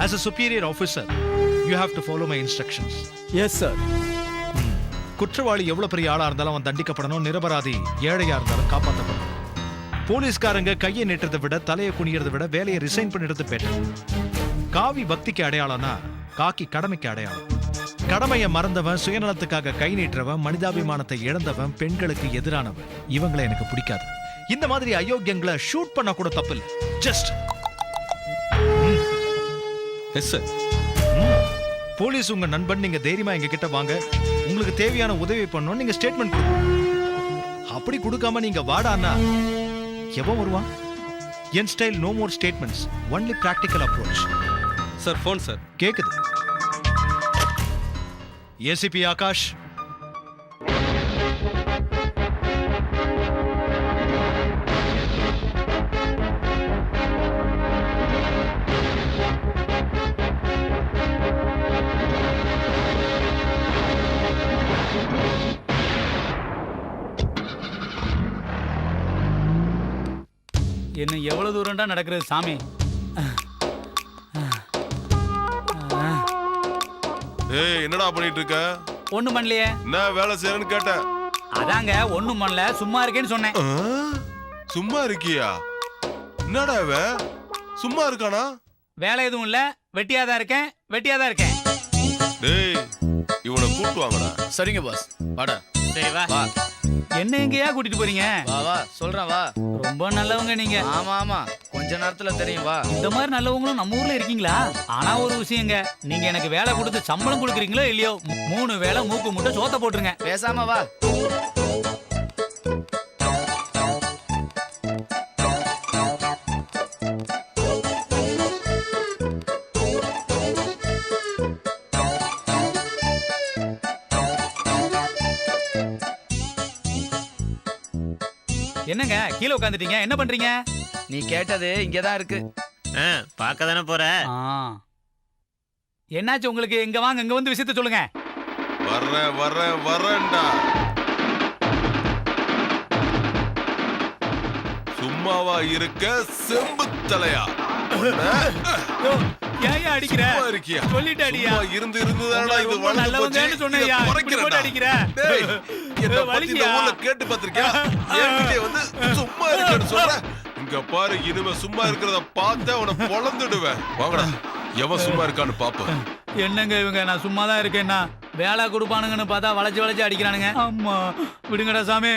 as a superior officer, you have to follow my instructions. Yes sir. குற்றவாளி எவ்வளவு பெரிய ஆளா இருந்தாலும் அவன் தண்டிக்கப்படணும், நிரபராதி ஏழையா இருந்தாலும் காப்பாற்றப்படணும். போலீஸ்காரங்க கையை நீட்டுறதை விட தலையை குனிகிறதை விட வேலையை ரிசைன் பண்ணிடுறது பெட்டர். காவி பக்திக்கு அடையாளம்னா காக்கி கடமைக்கு அடையாளம். கடமையை மறந்தவன், சுயநலத்துக்காக கை நீட்டுறவன், மனிதாபிமானத்தை இழந்தவன், பெண்களுக்கு எதிரானவன், இவங்களை எனக்கு பிடிக்காது. இந்த மாதிரி அயோக்கியங்களை ஷூட் பண்ண கூட தப்பு இல்லை. Just yes sir. போலீஸ் உங்க நண்பன், நீங்க தைரியமா எங்க கிட்ட வாங்க, உங்களுக்கு தேவையான உதவி பண்ணணும், நீங்க ஸ்டேட்மெண்ட் கொடுக்கணும். அப்படி கொடுக்காம நீங்க வாடான்னா எவன் வருவான்? என் style no more statements, only practical approach. Sir phone sir. கேக்குது. ஏசிபி ஆகாஷ். இன்னும் எவ்வளவு தூரம்டா நடக்கிறது சாமி? ஏய், என்னடா பண்ணிட்டு இருக்க? ஒண்ணும் பண்ணலையே. என்ன வேலை செய்யறேன்னு கேட்டேன். அதாங்க ஒண்ணும் பண்ணல, சும்மா இருக்கேன்னு சொன்னேன். சும்மா இருக்கியா? என்னடா இவ சும்மா இருக்கானா? வேலை எதுவும் இல்ல, வெட்டியாதான் இருக்கேன், வெட்டியாதான் இருக்கேன். டேய், இவனை கூட்டு வாங்கடா. சரிங்க பாஸ், வாடா. சரி வா. என்ன எங்கயா கூட்டிட்டு போறீங்க? வா வா, சொல்றேன் வா. ரொம்ப நல்லவங்க நீங்க. ஆமா ஆமா, கொஞ்ச நேரத்துல தெரியும் வா. இந்த மாதிரி நல்லவங்களும் நம்ம ஊர்ல இருக்கீங்களா? ஆனா ஒரு விஷயங்க, நீங்க எனக்கு வேலை கொடுத்து சம்பளம் கொடுக்குறீங்களோ இல்லையோ, 3 வேளை மூக்கு முட்டை சோத்த போட்டுருங்க. பேசாம வா. என்னங்க கீழே உட்காந்துட்டீங்க, என்ன பண்றீங்க? நீ கேட்டது இங்கதான் இருக்கு. பார்க்க தானே போற. என்னாச்சு உங்களுக்கு? இங்க வாங்க, இங்க வந்து விஷயத்த சொல்லுங்க. வரேன்டா. சும்மாவா இருக்க செம்பு தலையா? ஏன் அடிக்கிற? சொல்லிட்டு அடியா. இருந்து இருந்துதானடா இது வளர்ந்து நல்லவங்கன்னு சொன்னேயா, இப்படி போட்டு அடிக்கிற? டேய், என்ன பத்தி இந்த ஊர்ல கேட்டு பாத்திருக்கியா? என்கிட்ட வந்து சும்மா இருக்கேன்னு சொல்ற. இங்க பாரு, இனிமே சும்மா இருக்கிறத பார்த்தா உன்னை பொளந்துடுவேன். வாங்கடா, எவன் சும்மா இருக்கான்னு பாப்போம். என்னங்க இவங்க, நான் சும்மா தான் இருக்கேன்னா வேலை கொடுப்பானுங்கன்னு பார்த்தா வளைச்சு வளைச்சு அடிக்கிறானுங்க. அம்மா விடுங்கடா சாமி.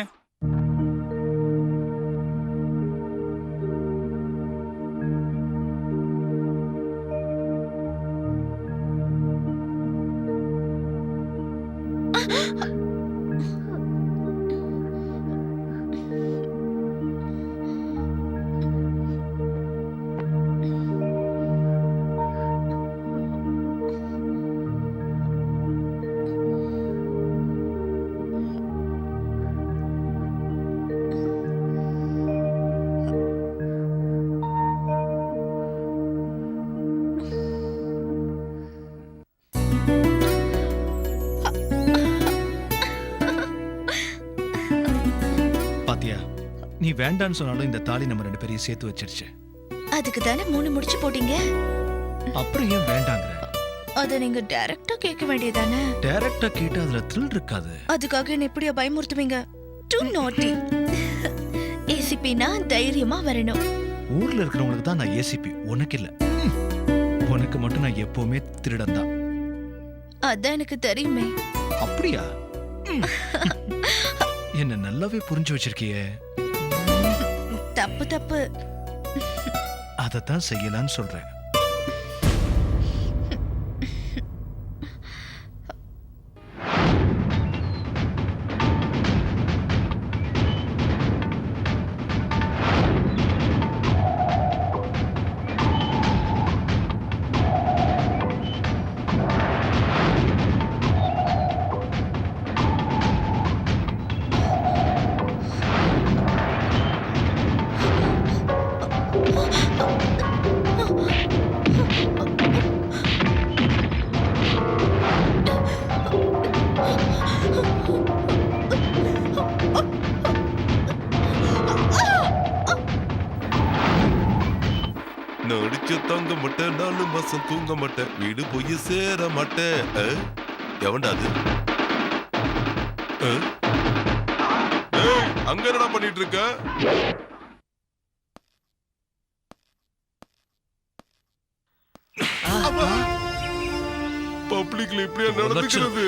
நீ வேண்டான்னு சொன்னாலும் இந்த தாலி நம்ம 2 பேரையும் சேர்த்து வச்சிருச்சு. அதுக்கு தானே 3 முடிச்சு போட்டீங்க. அப்புறம் ஏன் வேண்டாங்கற? அத நீங்க டைரக்டா கேட்க வேண்டியதானே. டைரக்டா கேட்டா அதுல த்ரில் இருக்காது. அதுக்காக என்ன இப்படியா பயமுறுத்துவீங்க? Too naughty. ஏசிபினா தைரியமா வரணும். ஊர்ல இருக்கிறவங்களுக்கு தான் நான் ஏசிபி, உனக்கு இல்ல. உனக்கு மட்டும் நான் எப்பவுமே திருடன் தான். அதான் எனக்கு தெரியுமே. அப்படியா? என்ன நல்லாவே புரிஞ்சு வச்சிருக்கியே. தப்பு. அதத்தான் செய்யலான்னு சொல்றேன். நடிச்சு தங்க மாட்டேன், 4 மாசம் தூங்க மாட்டேன், வீடு போய் சேர மாட்டேன். எவன்டா அது? டேய், அங்க என்னடா பண்ணிட்டு இருக்க? பப்ளிக்ல இப்படியா நடந்துக்கிறது?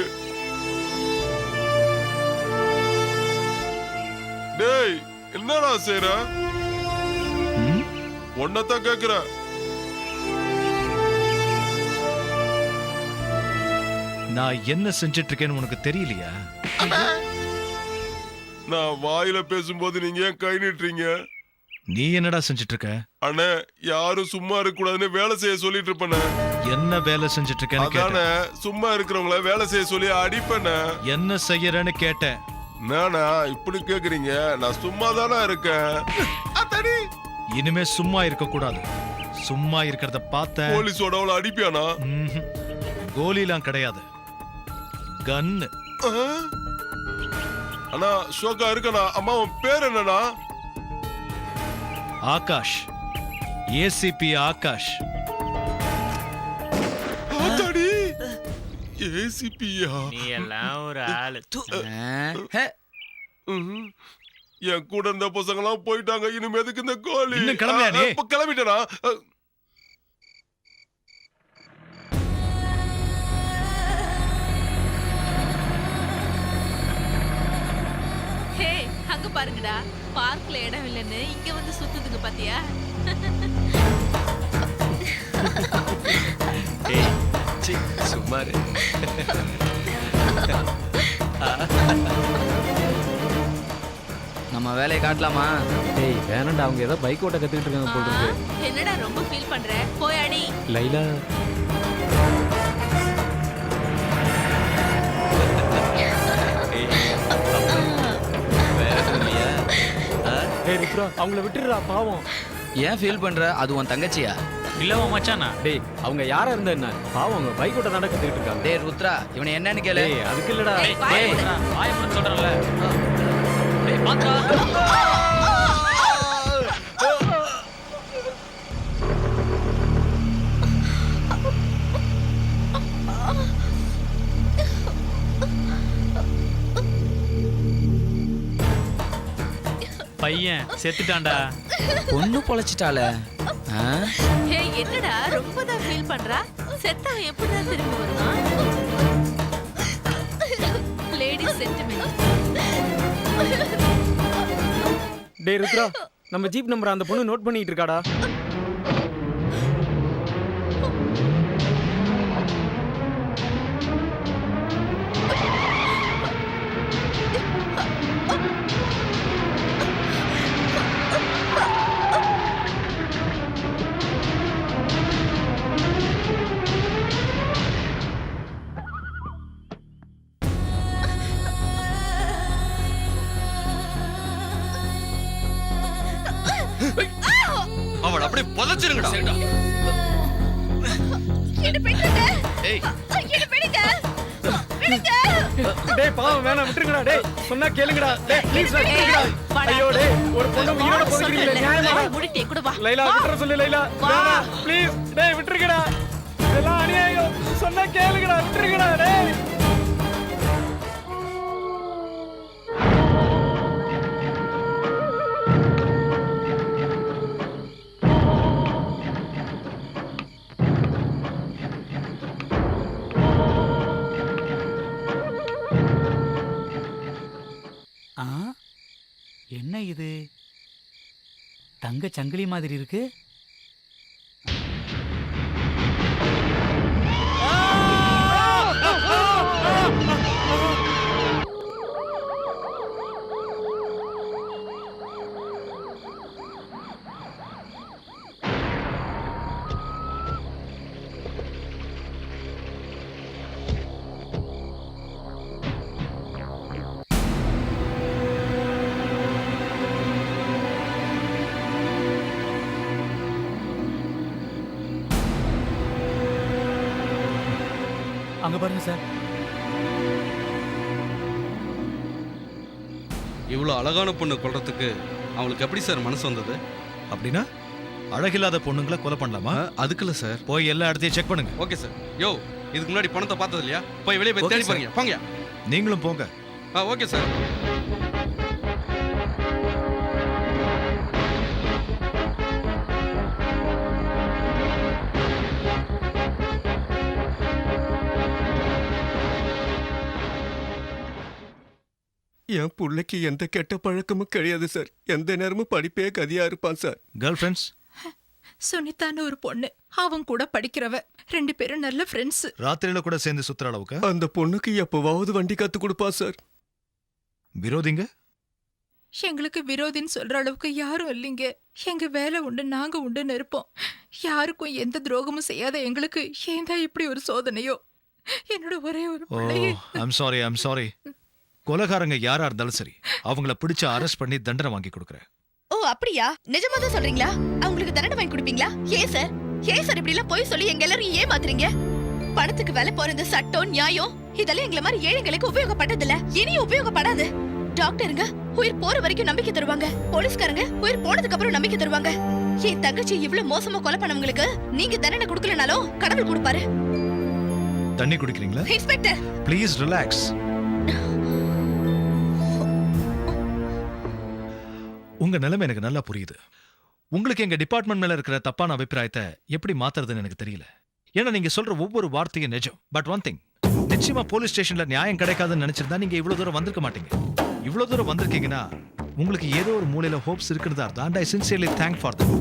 டேய், என்னடா செய்ற? ஒன்னதான் கேக்குற. நான் என்ன செஞ்சிட்டு இருக்கேன்னு உனக்கு தெரியலையா? நான் வாயில பேசும்போது நீங்க ஏன் கை நீட்டுறீங்க? நீ என்னடா செஞ்சிட்டு இருக்க? அண்ணே, யாரும் சும்மா இருக்க கூடாதுன்னு வேலை செய்ய சொல்லிட்டு இருப்பேன். என்ன வேலை செஞ்சிட்டு இருக்கேன்னு அதானே, கேட்டேன். சும்மா இருக்கிறவங்கள வேலை செய்ய சொல்லி அடிப்பேன். என்ன செய்யறேன்னு கேட்டேன். நானா இப்படி கேக்குறீங்க? நான் சும்மா தானே இருக்கேன். இனிமே சும்மா இருக்க கூடாது. சும்மா இருக்கிறத பார்த்த போலீஸோட அவளை அடிப்பியானா? கோலிலாம் கிடையாது, கன்னு. அண்ணா ஷோக்கா இருக்கண்ணா. அம்மா உன் பேர் என்னண்ணா? ஆகாஷ், ஏசிபி ஆகாஷ். ஏசிபியா? நீ எல்லாம் ஒரு ஆளு. என் கூட இருந்த பசங்க எல்லாம் போயிட்டாங்க. இனிமே எதுக்கு இந்த கோலி? இன்னும் கிளம்பலையா நீ? கிளம்பிட்டேனா? ஹே, அங்க பாருங்கடா, பார்க்ல இடம் இல்லைன்னு இங்க வந்து சுத்துதுங்க பாத்தியா? சும்மாரு. நம்ம வேலையை காட்டலாமா? டேய் வேணாண்டா, அவங்க ஏதோ பைக் ஓட்ட கத்துக்கிட்டு இருக்காங்க போல இருக்கு. என்னடா ரொம்ப ஃபீல் பண்ற? போய் அடி. லைலா டேய் ருத்ரா, அவங்கள விட்டுடுறா பாவம். ஏன் ஃபீல் பண்ற? அது உன் தங்கச்சியா? இல்லவா மச்சானா? டேய் அவங்க யாரா இருந்தா என்ன? பாவம், அவங்க பைக் ஓட்ட நடக்க கத்துக்கிட்டு இருக்காங்க. டேய் ருத்ரா, இவனை என்னன்னு கேளு. டேய் அதுக்கு இல்லடா. டேய், வாயை மூடுடா. வாயை மூட சொல்றேன்ல. டேய் பாத்ரா. பையன் செத்துட்டான்டா. பொண்ணு பொழைச்சிட்டால. ஹே, என்னடா ரொம்ப தான் ஃபீல் பண்றா? செத்தவன் எப்படிதான் திரும்பி வருவான்? Ladies sentiment. டேய் ருத்ரா, நம்ம ஜீப் நம்பர் அந்த பொண்ணு நோட் பண்ணிட்டு இருக்காடா. அவளை அப்படியே புதைச்சிருங்கடா. என்ன பண்ணிட்டு? ஏய், என்ன பண்ணிட்டு? விடுங்க. டேய் பாவம், வேணாம் விட்டுருங்கடா. டேய் சொன்னா கேளுங்கடா. டேய் ப்ளீஸ் விட்டுருங்கடா. ஐயோ டேய், ஒரு பொண்ணு உயிரோட போகிறீங்களே, நியாயமா? முடிட்டே கூட வா. லைலா விட்டுற சொல்லு லைலா. வேணாம் ப்ளீஸ். டேய் விட்டுருங்கடா. எல்லாம் அநியாயம். சொன்னா கேளுங்கடா, விட்டுருங்கடா டேய். என்ன இது? தங்க சங்கிலி மாதிரி இருக்கு. அங்க பாருங்க சார். இவ்வளவு அழகான பொண்ணு கொல்றதுக்கு அவங்களுக்கு எப்படி சார் மனசு வந்தது? அப்படின்னா அழகில்லாத பொண்ணுங்களை கொலை பண்ணலாமா? அதுக்குல்ல சார். போய் எல்லா இடத்தையும் செக் பண்ணுங்க. Okay sir. யோ, இதுக்கு முன்னாடி பணத்தை பார்த்தது இல்லையா? போய் வெளியே போய் தேடி பாருங்க. போங்க. நீங்களும் போங்க. Okay sir. என் புள்ளைக்கு எந்த கெட்ட பழக்கமும் கிடையாது சார். எந்த நேரமும் படிப்பே கதியா இருப்பான் சார். Girl friends? சுனிதான்னு ஒரு பொண்ணு, அவன் கூட படிக்கிறவ. 2 பேரும் நல்ல ஃப்ரெண்ட்ஸ். ராத்திரியில கூட சேர்ந்து சுத்துற அளவுக்கு? அந்த பொண்ணுக்கு எப்பவாவது வண்டி கத்து கொடுப்பா சார். விரோதிங்க? எங்களுக்கு விரோதின்னு சொல்ற அளவுக்கு யாரும் இல்லைங்க. எங்க வேலை உண்டு, நாங்க உண்டுன்னு இருப்போம். யாருக்கும் எந்த துரோகமும் செய்யாத எங்களுக்கு ஏன் தான் இப்படி ஒரு சோதனையோ? என்னோட ஒரே ஒரு பிள்ளையே. I'm sorry. கொலைகாரங்க யாரா இருந்தாலும் சரி, அவங்கள பிடிச்சு அரெஸ்ட் பண்ணி தண்டனை வாங்கி கொடுக்குறேன். ஓ அப்படியா? நிஜமா தான் சொல்றீங்களா? அவங்களுக்கு தண்டனை வாங்கி கொடுப்பீங்களா? ஏன் சார் இப்படி எல்லாம் போய் சொல்லி எங்க எல்லாரும் ஏமாத்துறீங்க? பணத்துக்கு வேலை போற இந்த சட்டம் நியாயம் இதெல்லாம் எங்களை மாதிரி ஏழைங்களுக்கு உபயோகப்பட்டது இல்ல, இனியும் உபயோகப்படாது. டாக்டருங்க உயிர் போற வரைக்கும் நம்பிக்கை தருவாங்க, போலீஸ்காரங்க உயிர் போனதுக்கு அப்புறம் நம்பிக்கை தருவாங்க. என் தங்கச்சி இவ்வளவு மோசமா கொலை பண்ணவங்களுக்கு நீங்க தண்டனை கொடுக்கலனாலும் கடவுள் கொடுப்பாரு. தண்ணி குடிக்கிறீங்களா? Inspector please relax. உங்க நிலைமை எனக்கு நல்லா புரியுது. உங்களுக்கு எங்க டிபார்ட்மெண்ட் மேல இருக்கிற தப்பான அபிப்பிராயத்தை எப்படி மாத்துறதுன்னு எனக்கு தெரியல. ஏன்னா நீங்க சொல்ற ஒவ்வொரு வார்த்தையும் நிஜம். பட் ஒன் திங், நிச்சயமா போலீஸ் ஸ்டேஷன்ல நியாயம் கிடைக்காதுன்னு நினைச்சிருந்தா நீங்க இவ்வளவு தூரம் வந்திருக்க மாட்டீங்க. இவ்வளவு தூரம் வந்திருக்கீங்கன்னா உங்களுக்கு ஏதோ ஒரு மூலையில ஹோப்ஸ் இருக்கிறதா இருந்தா, and I sincerely thank for them.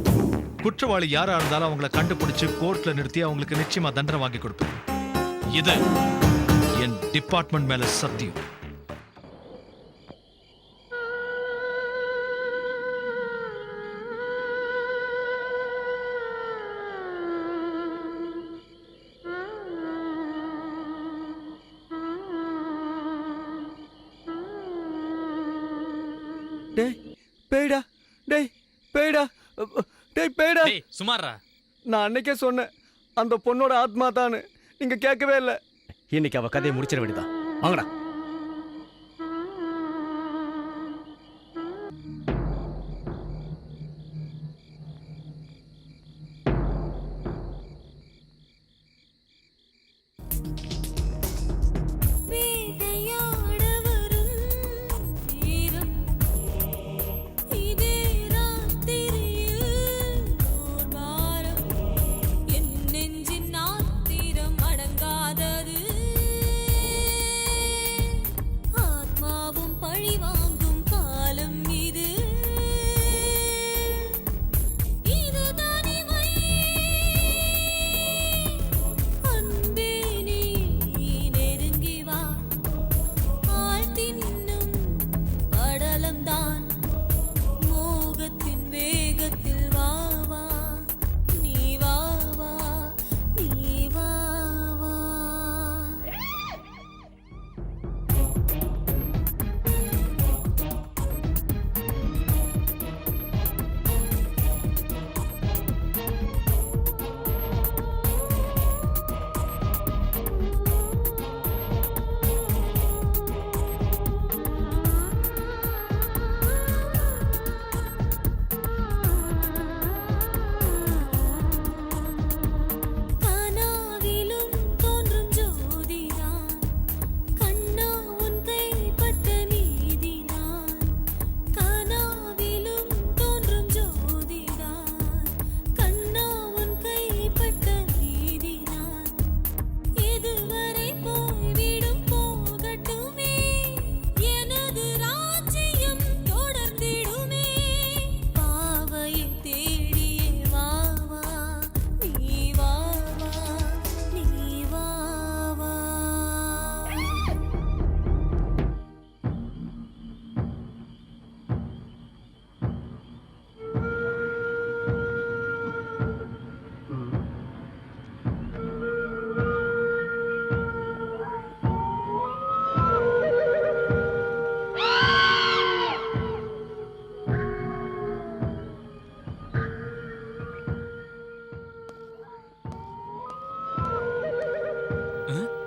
குற்றவாளி யாரா இருந்தாலும் அவங்கள கண்டுபிடிச்சு கோர்ட்ல நிறுத்தி அவங்களுக்கு நிச்சயமா தண்டனை வாங்கி கொடுப்பேன். இது என் டிபார்ட்மெண்ட் மேல சத்தியம். சுமாரா, நான் அன்னைக்கே சொன்னேன் அந்த பொண்ணோட ஆத்மா தானு. நீங்க கேட்கவே இல்லை. இன்னைக்கு அவ கதையை முடிச்சிட வேண்டியதான். வாங்கடா.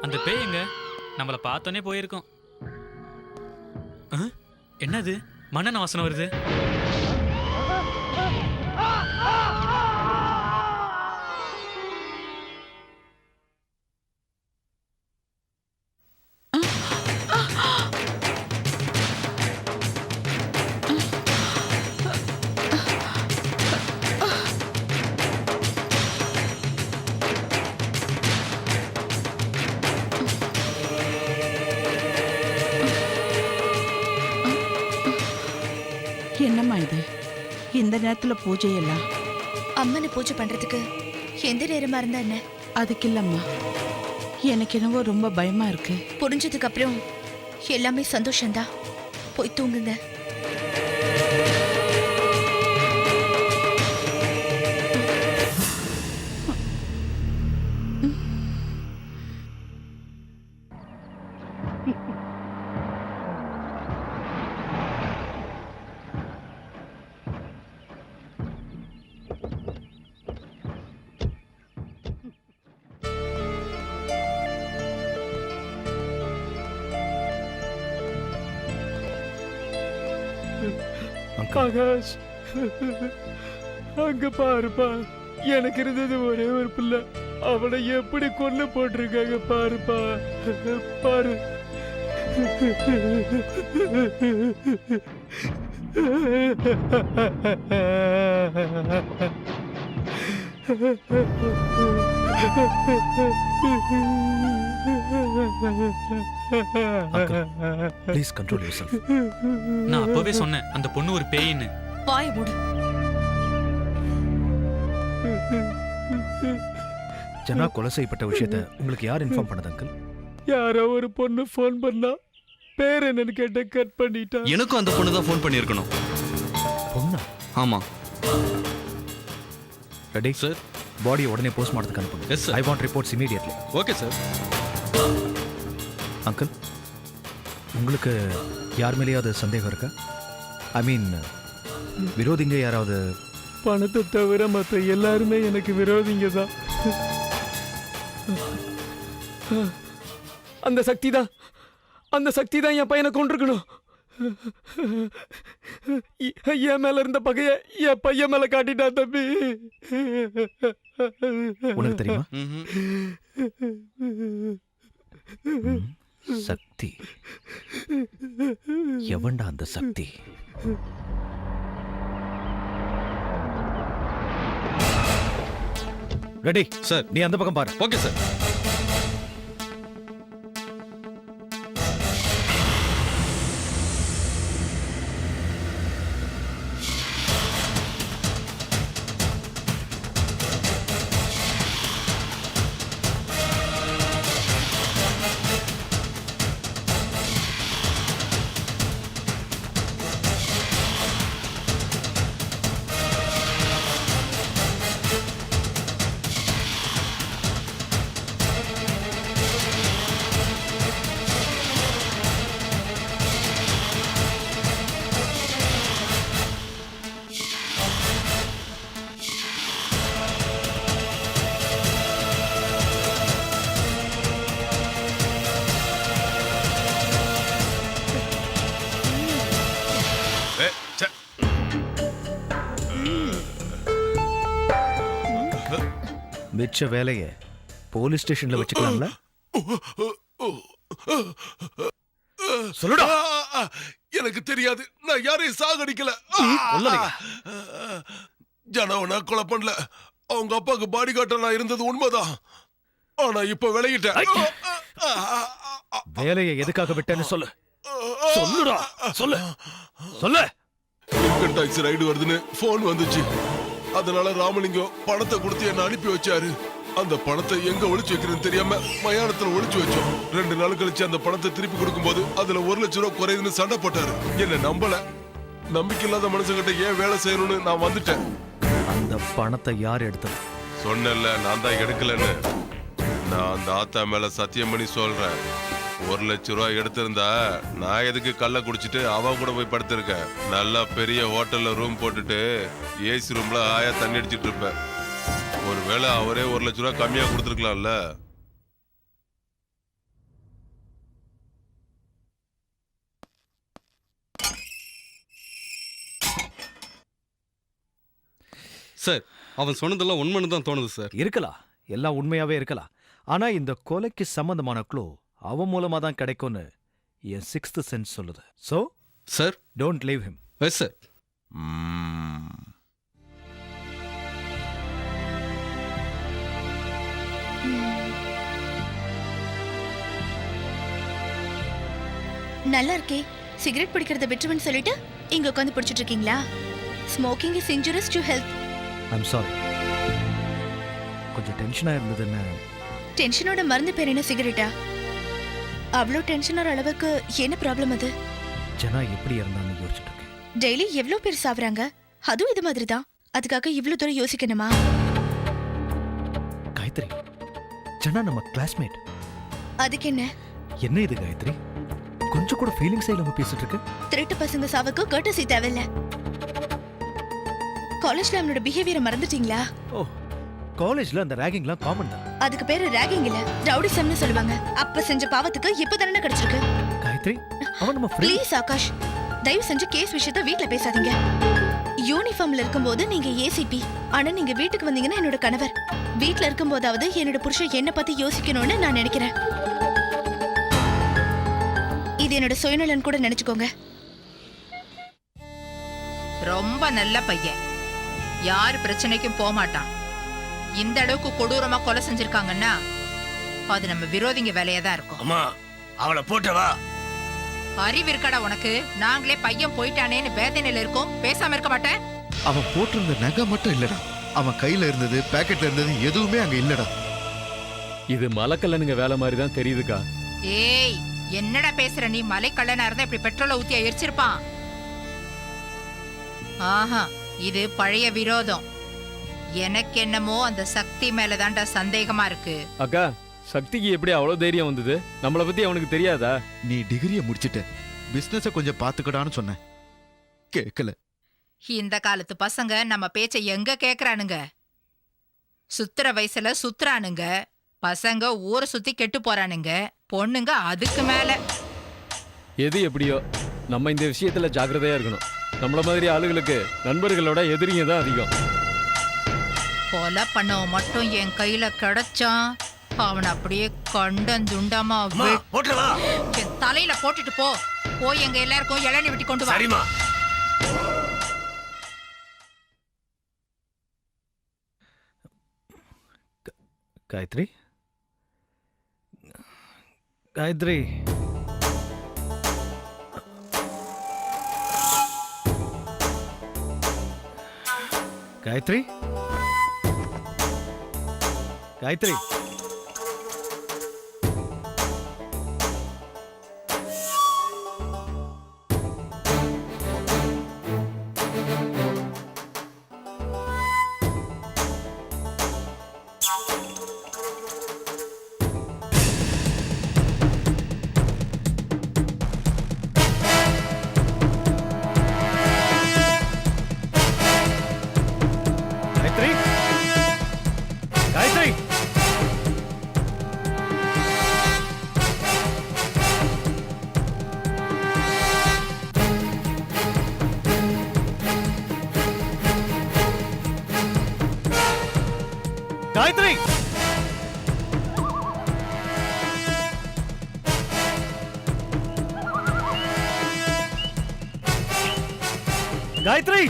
அந்த பேய்ங்க நம்மள பார்த்தோன்னே போயிருக்கோம். என்னது மண்ணெண்ண வாசனை வருது? இந்த நேரத்துல பூஜை எல்லாம்? அம்மனை பூஜை பண்றதுக்கு எந்த நேரமா இருந்தா என்ன? அதுக்கு இல்லம்மா, எனக்கு என்னவோ ரொம்ப பயமா இருக்கு. புரிஞ்சதுக்கு அப்புறம் எல்லாமே சந்தோஷம்தான். போய் தூங்குங்க. ஆகாஷ், அங்க பாருப்பா, எனக்கு இருந்தது ஒரே ஒரு பிள்ளை, அவனை எப்படி கொல்ல போட்டிருக்காங்க பாருப்பா, பாரு. Please control yourself. நான் அப்பவே சொன்னேன் அந்த பொண்ணு ஒரு பேயின்னு. வாய் மூடு. ஜனா கொலை செய்யப்பட்ட விஷயத்தை உங்களுக்கு யார் இன்ஃபார்ம் பண்ணது அங்கிள்? யாரோ ஒரு பொண்ணு ஃபோன் பண்ணா, பேர் என்னன்னு கேட்ட கட் பண்ணிட்டா. எனக்கும் அந்த பொண்ணு தான் ஃபோன் பண்ணியிருக்கணும். பொண்ணா? ஆமா. ரெடி சார், பாடியை உடனே போஸ்ட்மார்ட்டத்துக்கு அனுப்புங்க. Yes sir. I want reports immediately. Okay sir. Uncle, உங்களுக்கு யார் மேலேயாவது சந்தேகம் இருக்கா? ஐ மீன், விரோதிங்க யாராவது? பணத்தை தவிர மற்ற எல்லாருமே எனக்கு விரோதிங்க தான். அந்த சக்தி தான், அந்த சக்தி தான் என் பையனை கொண்டிருக்கணும். என் மேல இருந்த பகைய என் பையன் மேல காட்டிட்டா தம்பி. உனக்கு தெரியுமா? சக்தி எவன்டா அந்த சக்தி? Ready sir. நீ அந்த பக்கம் பாரு. Okay sir. மிச்ச வேலையை போலீஸ் ஸ்டேஷன்ல வச்சுக்கலாம்ல? சொல்லுடா. எனக்கு தெரியாது, நான் யாரையும் சாகடிக்கல. ஜனவனா கொலை பண்ணல. அவங்க அப்பாவுக்கு பாடி கார்டா நான் இருந்தது உண்மைதான். ஆனா இப்ப விலகிட்டேன். வேலையை எதுக்காக விட்டேன்னு சொல்லு. சொல்லுடா, சொல்லு சொல்லு. இன்கம் டாக்ஸ் ரைடு வருதுன்னு போன் வந்துச்சு. அதனால ராமலிங்கம் பணத்தை கொடுத்து என்ன அனுப்பி வச்சாரு. அந்த பணத்தை எங்க ஒளிச்சு வைக்கிறேன்னு தெரியாம மயானத்துல ஒளிச்சு வச்சோம். 2 நாள் கழிச்சு அந்த பணத்தை திருப்பி கொடுக்கும் போது அதுல 1 லட்சம் ரூபாய் குறையுதுன்னு சண்டை போட்டாரு. என்ன நம்பல. நம்பிக்கை இல்லாத மனுஷங்கிட்ட ஏன் வேலை செய்யணும்னு நான் வந்துட்டேன். அந்த பணத்தை யார் எடுத்தது? சொன்னல, நான் தான் எடுக்கலன்னு. நான் அந்த ஆத்தா மேல சத்தியம் பண்ணி சொல்றேன். 1 லட்சம் ரூபாய் எடுத்திருந்தா நான் எதுக்கு கள்ள குடிச்சிட்டு அவன் கூட போய் படுத்திருக்கேன். நல்லா பெரிய ஹோட்டல்ல ரூம் போட்டுட்டு ஏசி ரூம்ல ஆயா தண்ணி அடிச்சிட்டு இருப்பேன். ஒருவேளை அவரே 1 லட்சம் ரூபாய் கம்மியா கொடுத்துருக்கலாம்ல. சார், அவன் சொன்னதெல்லாம் உண்மைன்னு தான் தோணுது சார். இருக்கலாம், எல்லாம் உண்மையாவே இருக்கலாம். ஆனா இந்த கொலைக்கு சம்பந்தமான க்ளூ அவன் மூலமா தான் கிடைக்கும்னு என் 6th சென்ஸ் சொல்லுது. So sir, don't leave him. Yes sir. நல்லா இருக்கே. சிகரெட் பிடிக்கிறத விட்டுருவேன்னு சொல்லிட்டு இங்க உட்காந்து பிடிச்சிட்டு இருக்கீங்களா? Smoking is injurious to health. I'm sorry. கொஞ்சம் டென்ஷனாக இருந்ததுன்னு. டென்ஷனோட மருந்து பேர் என்ன, சிகரெட்டா? அவ்வளோ டென்ஷன் ஆகிற அளவுக்கு என்ன ப்ராப்ளம் அது? ஜனா எப்படி இருந்தான்னு யோசிச்சுட்டு இருக்கேன். டெய்லி எவ்வளோ பேர் சாவறாங்க, அதுவும் இது மாதிரி தான். அதுக்காக இவ்வளோ தூரம் யோசிக்கணுமா? காயத்ரி, ஜனா நம்ம கிளாஸ்மேட். அதுக்கு என்ன? என்ன இது காயத்ரி, கொஞ்சம் கூட ஃபீலிங்ஸே இல்லாம பேசிட்டு இருக்கு? திருட்டு பசங்க சாவுக்கு கர்ட்டசி தேவையில்ல. காலேஜ்ல அவனோட பிஹேவியரை மறந்துட்டீங்களா? ஓ, காலேஜ்ல அந்த ராகிங்லாம் காமன் தான். அதுக்கு பேரு ராகிங் இல்ல, ரவுடிசம்னு சொல்லுவாங்க. அப்ப செஞ்ச பாவத்துக்கு இப்ப தானே கிடைச்சிருக்கு. காயத்ரி, அவன் நம்ம ஃப்ரெண்ட். ப்ளீஸ் ஆகாஷ், தயவு செஞ்சு கேஸ் விஷயத்தை வீட்ல பேசாதீங்க. யூனிஃபார்ம்ல இருக்கும்போது நீங்க ஏசிபி, ஆனா நீங்க வீட்டுக்கு வந்தீங்கன்னா என்னோட கணவர். வீட்ல இருக்கும்போதாவது என்னோட புருஷன் என்ன பத்தி யோசிக்கணும்னு நான் நினைக்கிறேன். இது என்னோட சுயநலன் கூட நினைச்சுக்கோங்க. ரொம்ப நல்ல பையன், யார் பிரச்சனைக்கும் போக மாட்டான். இந்த அளவுக்கு கொடூரமா கொலை செஞ்சிருக்காங்கன்னா அது நம்ம விரோதிங்க வேலையா தான் இருக்கும். அம்மா, அவளை போட்டவா? அறிவு இருக்கடா உனக்கு? நாங்களே பையன் போயிட்டானேன்னு வேதனையில இருக்கோம், பேசாம இருக்க மாட்டேன். அவன் போட்டிருந்த நகை மட்டும் இல்லடா, அவன் கையில இருந்தது பாக்கெட்ல இருந்தது எதுவுமே அங்க இல்லடா. இது மலக்கல்லனுங்க வேலை மாதிரி தான் தெரியுதுக்கா. ஏய், என்னடா பேசுற நீ? மலை கள்ளனா இருந்தா இப்படி பெட்ரோலை ஊத்தி எரிச்சிருப்பான். ஆஹா, இது பழைய விரோதம். எனக்கு என்னமோ அந்த சக்தி மேலதான்டா சந்தேகமா இருக்கு. அக்கா, சக்திக்கு எப்படி அவ்வளவு தைரியம் வந்தது? நம்மள பத்தி அவனுக்கு தெரியாதா? நீ டிகிரியை முடிச்சிட்ட, பிசினஸ கொஞ்சம் பாத்துக்கடான்னு சொன்ன, கேட்கல. இந்த காலத்து பசங்க நம்ம பேச்ச எங்க கேக்குறானுங்க? சுத்துற வயசுல சுத்துறானுங்க. பசங்க ஊரை சுத்தி கெட்டு போறானுங்க, பொண்ணுங்க அதுக்கு மேல. எது எப்படியோ நம்ம இந்த விஷயத்துல ஜாக்கிரதையா இருக்கணும். நம்மள மாதிரி ஆளுகளுக்கு நண்பர்களோட எதிரிங்க தான் அதிகம். கொலை பண்ணவன் மட்டும் என் கையில கிடைச்சான், அவன் அப்படியே கண்டந்துண்டமா என் தலையில போட்டுட்டு போ. போய் எங்க எல்லாருக்கும் இளநீ வெட்டி கொண்டு வா. காயத்ரி, காயத்ரி, காயத்ரி, காயத்ரி. காயத்ரி, காயத்ரி. காயத்ரி,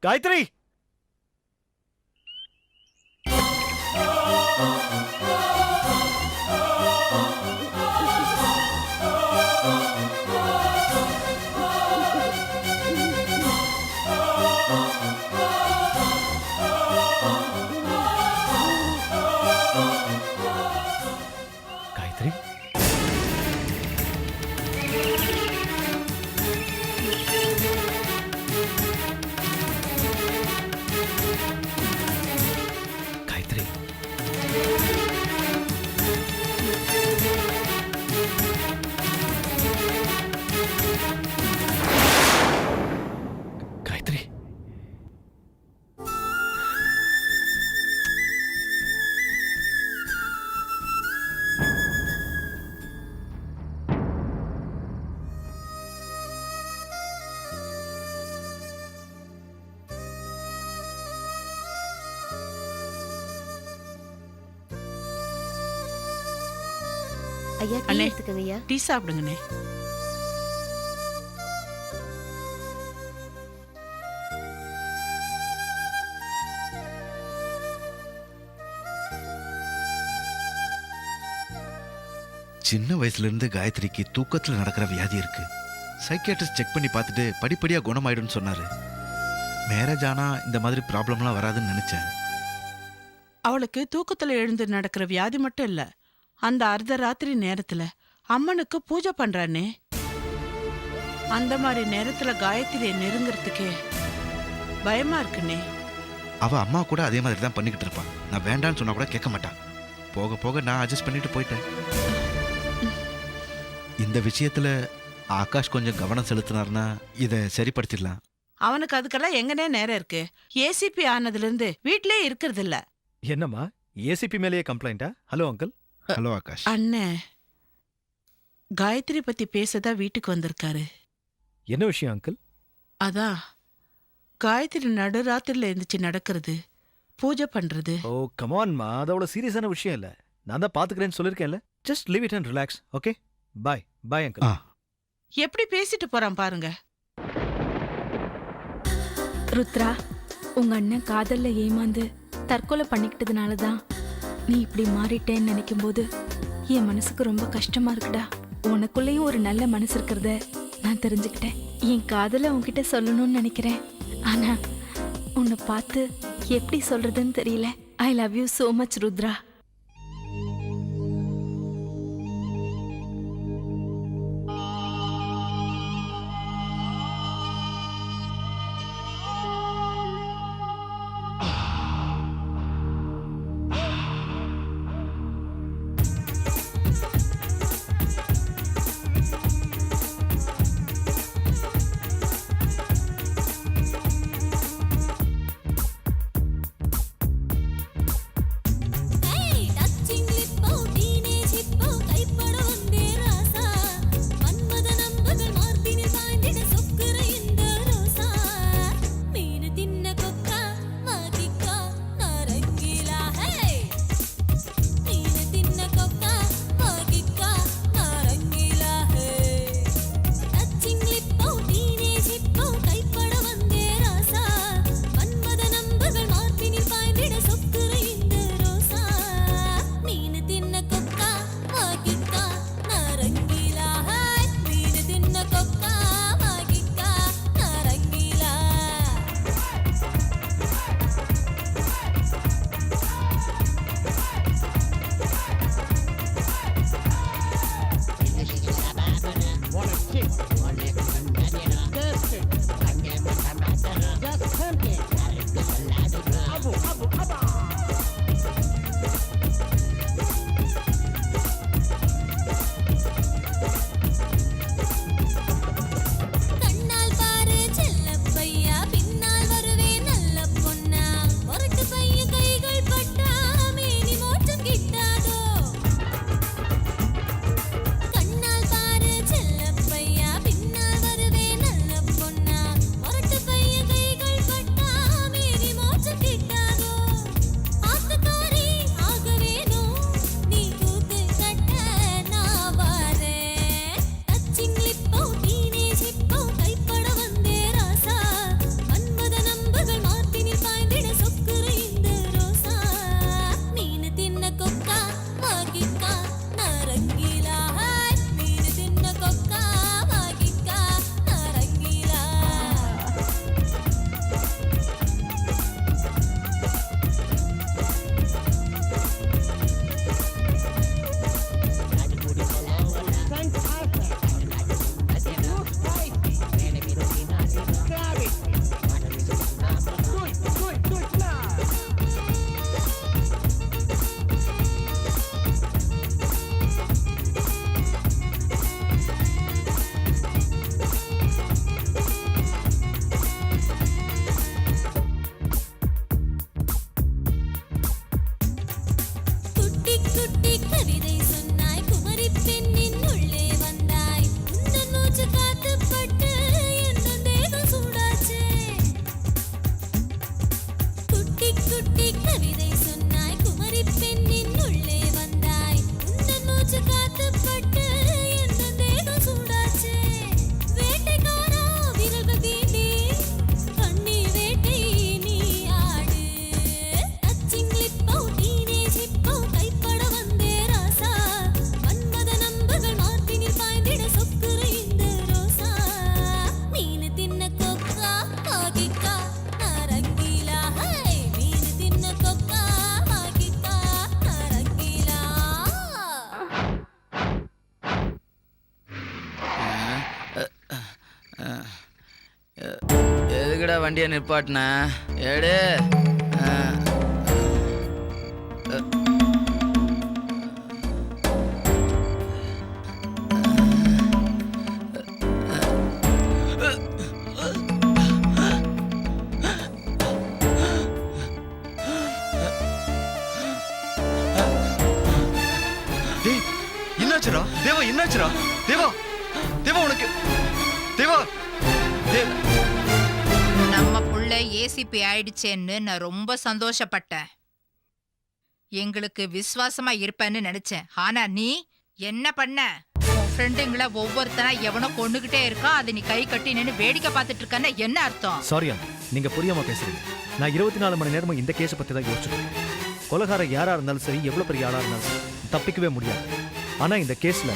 காயத்ரி, காயத்ரி. காயத்ரி, காயத்ரி. காயத்ரி, ஐயா, டீ அண்ணே, எடுத்துக்கங்க ஐயா. டீ சாப்பிடுங்கண்ணே. சின்ன வயசுல இருந்து காயத்ரிக்கு தூக்கத்துல நடக்கிற வியாதி இருக்கு. சைக்கியாட்ரிஸ்ட் செக் பண்ணி பார்த்துட்டு படிப்படியா குணமாயிடும்னு சொன்னாரு. மேரேஜ் ஆனா இந்த மாதிரி ப்ராப்ளம்லாம் வராதுன்னு நினைச்சேன். அவளுக்கு தூக்கத்துல எழுந்து நடக்கிற வியாதி மட்டும் இல்ல, அந்த அர்த்த ராத்திரி நேரத்துல அம்மனுக்கு பூஜை பண்றானே, அந்த மாதிரி நேரத்துல காயத்ரியை நெருங்கிறதுக்கே பயமா இருக்குனே. அவ அம்மா கூட அதே மாதிரி தான் பண்ணிக்கிட்டு இருப்பான். நான் வேண்டான்னு சொன்னா கூட கேட்க மாட்டான். போக போக நான் அட்ஜஸ்ட் பண்ணிட்டு போயிட்டேன். இந்த விஷயத்துல ஆகாஷ் கொஞ்சம் கவனம் செலுத்தினார்னா இதை சரிப்படுத்திடலாம். அவனுக்கு அதுக்கெல்லாம் எங்கனே நேரம் இருக்கு. ஏசிபி ஆனதுல இருந்து வீட்லயே இருக்கிறது இல்ல. என்னம்மா ஏசிபி மேலேயே கம்ப்ளைண்டா? Hello uncle. ஹலோ ஆகாஷ். அண்ணே, காயத்ரி பத்தி பேசதான் வீட்டுக்கு வந்திருக்காரு. என்ன விஷயம் அங்கிள்? அதான் காயத்ரி நடுராத்திரில எழுந்துச்சு நடக்கிறது, பூஜை பண்றது. ஓ கமான்மா, அது அவ்வளோ சீரியஸான விஷயம் இல்லை. நான் தான் பார்த்துக்கிறேன்னு சொல்லியிருக்கேன்ல. Just leave it and relax. Okay, bye bye uncle. எப்படி பேசிட்டு போறான் பாருங்க. ருத்ரா, உங்க அண்ணன் காதல்ல ஏமாந்து தற்கொலை பண்ணிக்கிட்டதுனால தான் நீ இப்படி மாறிட்டேன்னு நினைக்கும் போது என் மனசுக்கு ரொம்ப கஷ்டமா இருக்குடா. உனக்குள்ளேயும் ஒரு நல்ல மனசு இருக்கிறத நான் தெரிஞ்சுக்கிட்டேன். என் காதலை உன்கிட்ட சொல்லணும்னு நினைக்கிறேன், ஆனா உன்னை பார்த்து எப்படி சொல்றதுன்னு தெரியல. I love you so much Rudra. கண்ணால் பாரு செல்ல பையா எதுக்குடா வண்டியை நிப்பாட்டின ஏடு டேய் என்னாச்சுடா தேவா என்னாச்சுடா தேவா தேவா உனக்கு தேவா நம்ம புள்ள ஏசிபி ஆயிடுச்சேன்னு நான் ரொம்ப சந்தோஷப்பட்டேன். எங்களுக்கு விசுவாசமா இருப்பேன்னு நினைச்சேன். ஆனா நீ என்ன பண்ண? உன் ஃப்ரெண்டுங்களை ஒவ்வொருத்தனா எவனோ கொண்டுகிட்டே இருக்கா, அது நீ கை கட்டி நின்னு வேடிக்கை பார்த்துட்டு இருக்கன்னு என்ன அர்த்தம்? சாரி நீங்க புரியாம பேசுறீங்க. நான் 24 மணி நேரமும் இந்த கேஸை பத்தி தான் யோசிச்சுட்டு இருக்கேன். கொலைகாரன் யாரா இருந்தாலும் சரி, எவ்வளவு பெரிய ஆளா இருந்தாலும் சரி, தப்பிக்கவே முடியாது. ஆனா இந்த கேஸ்ல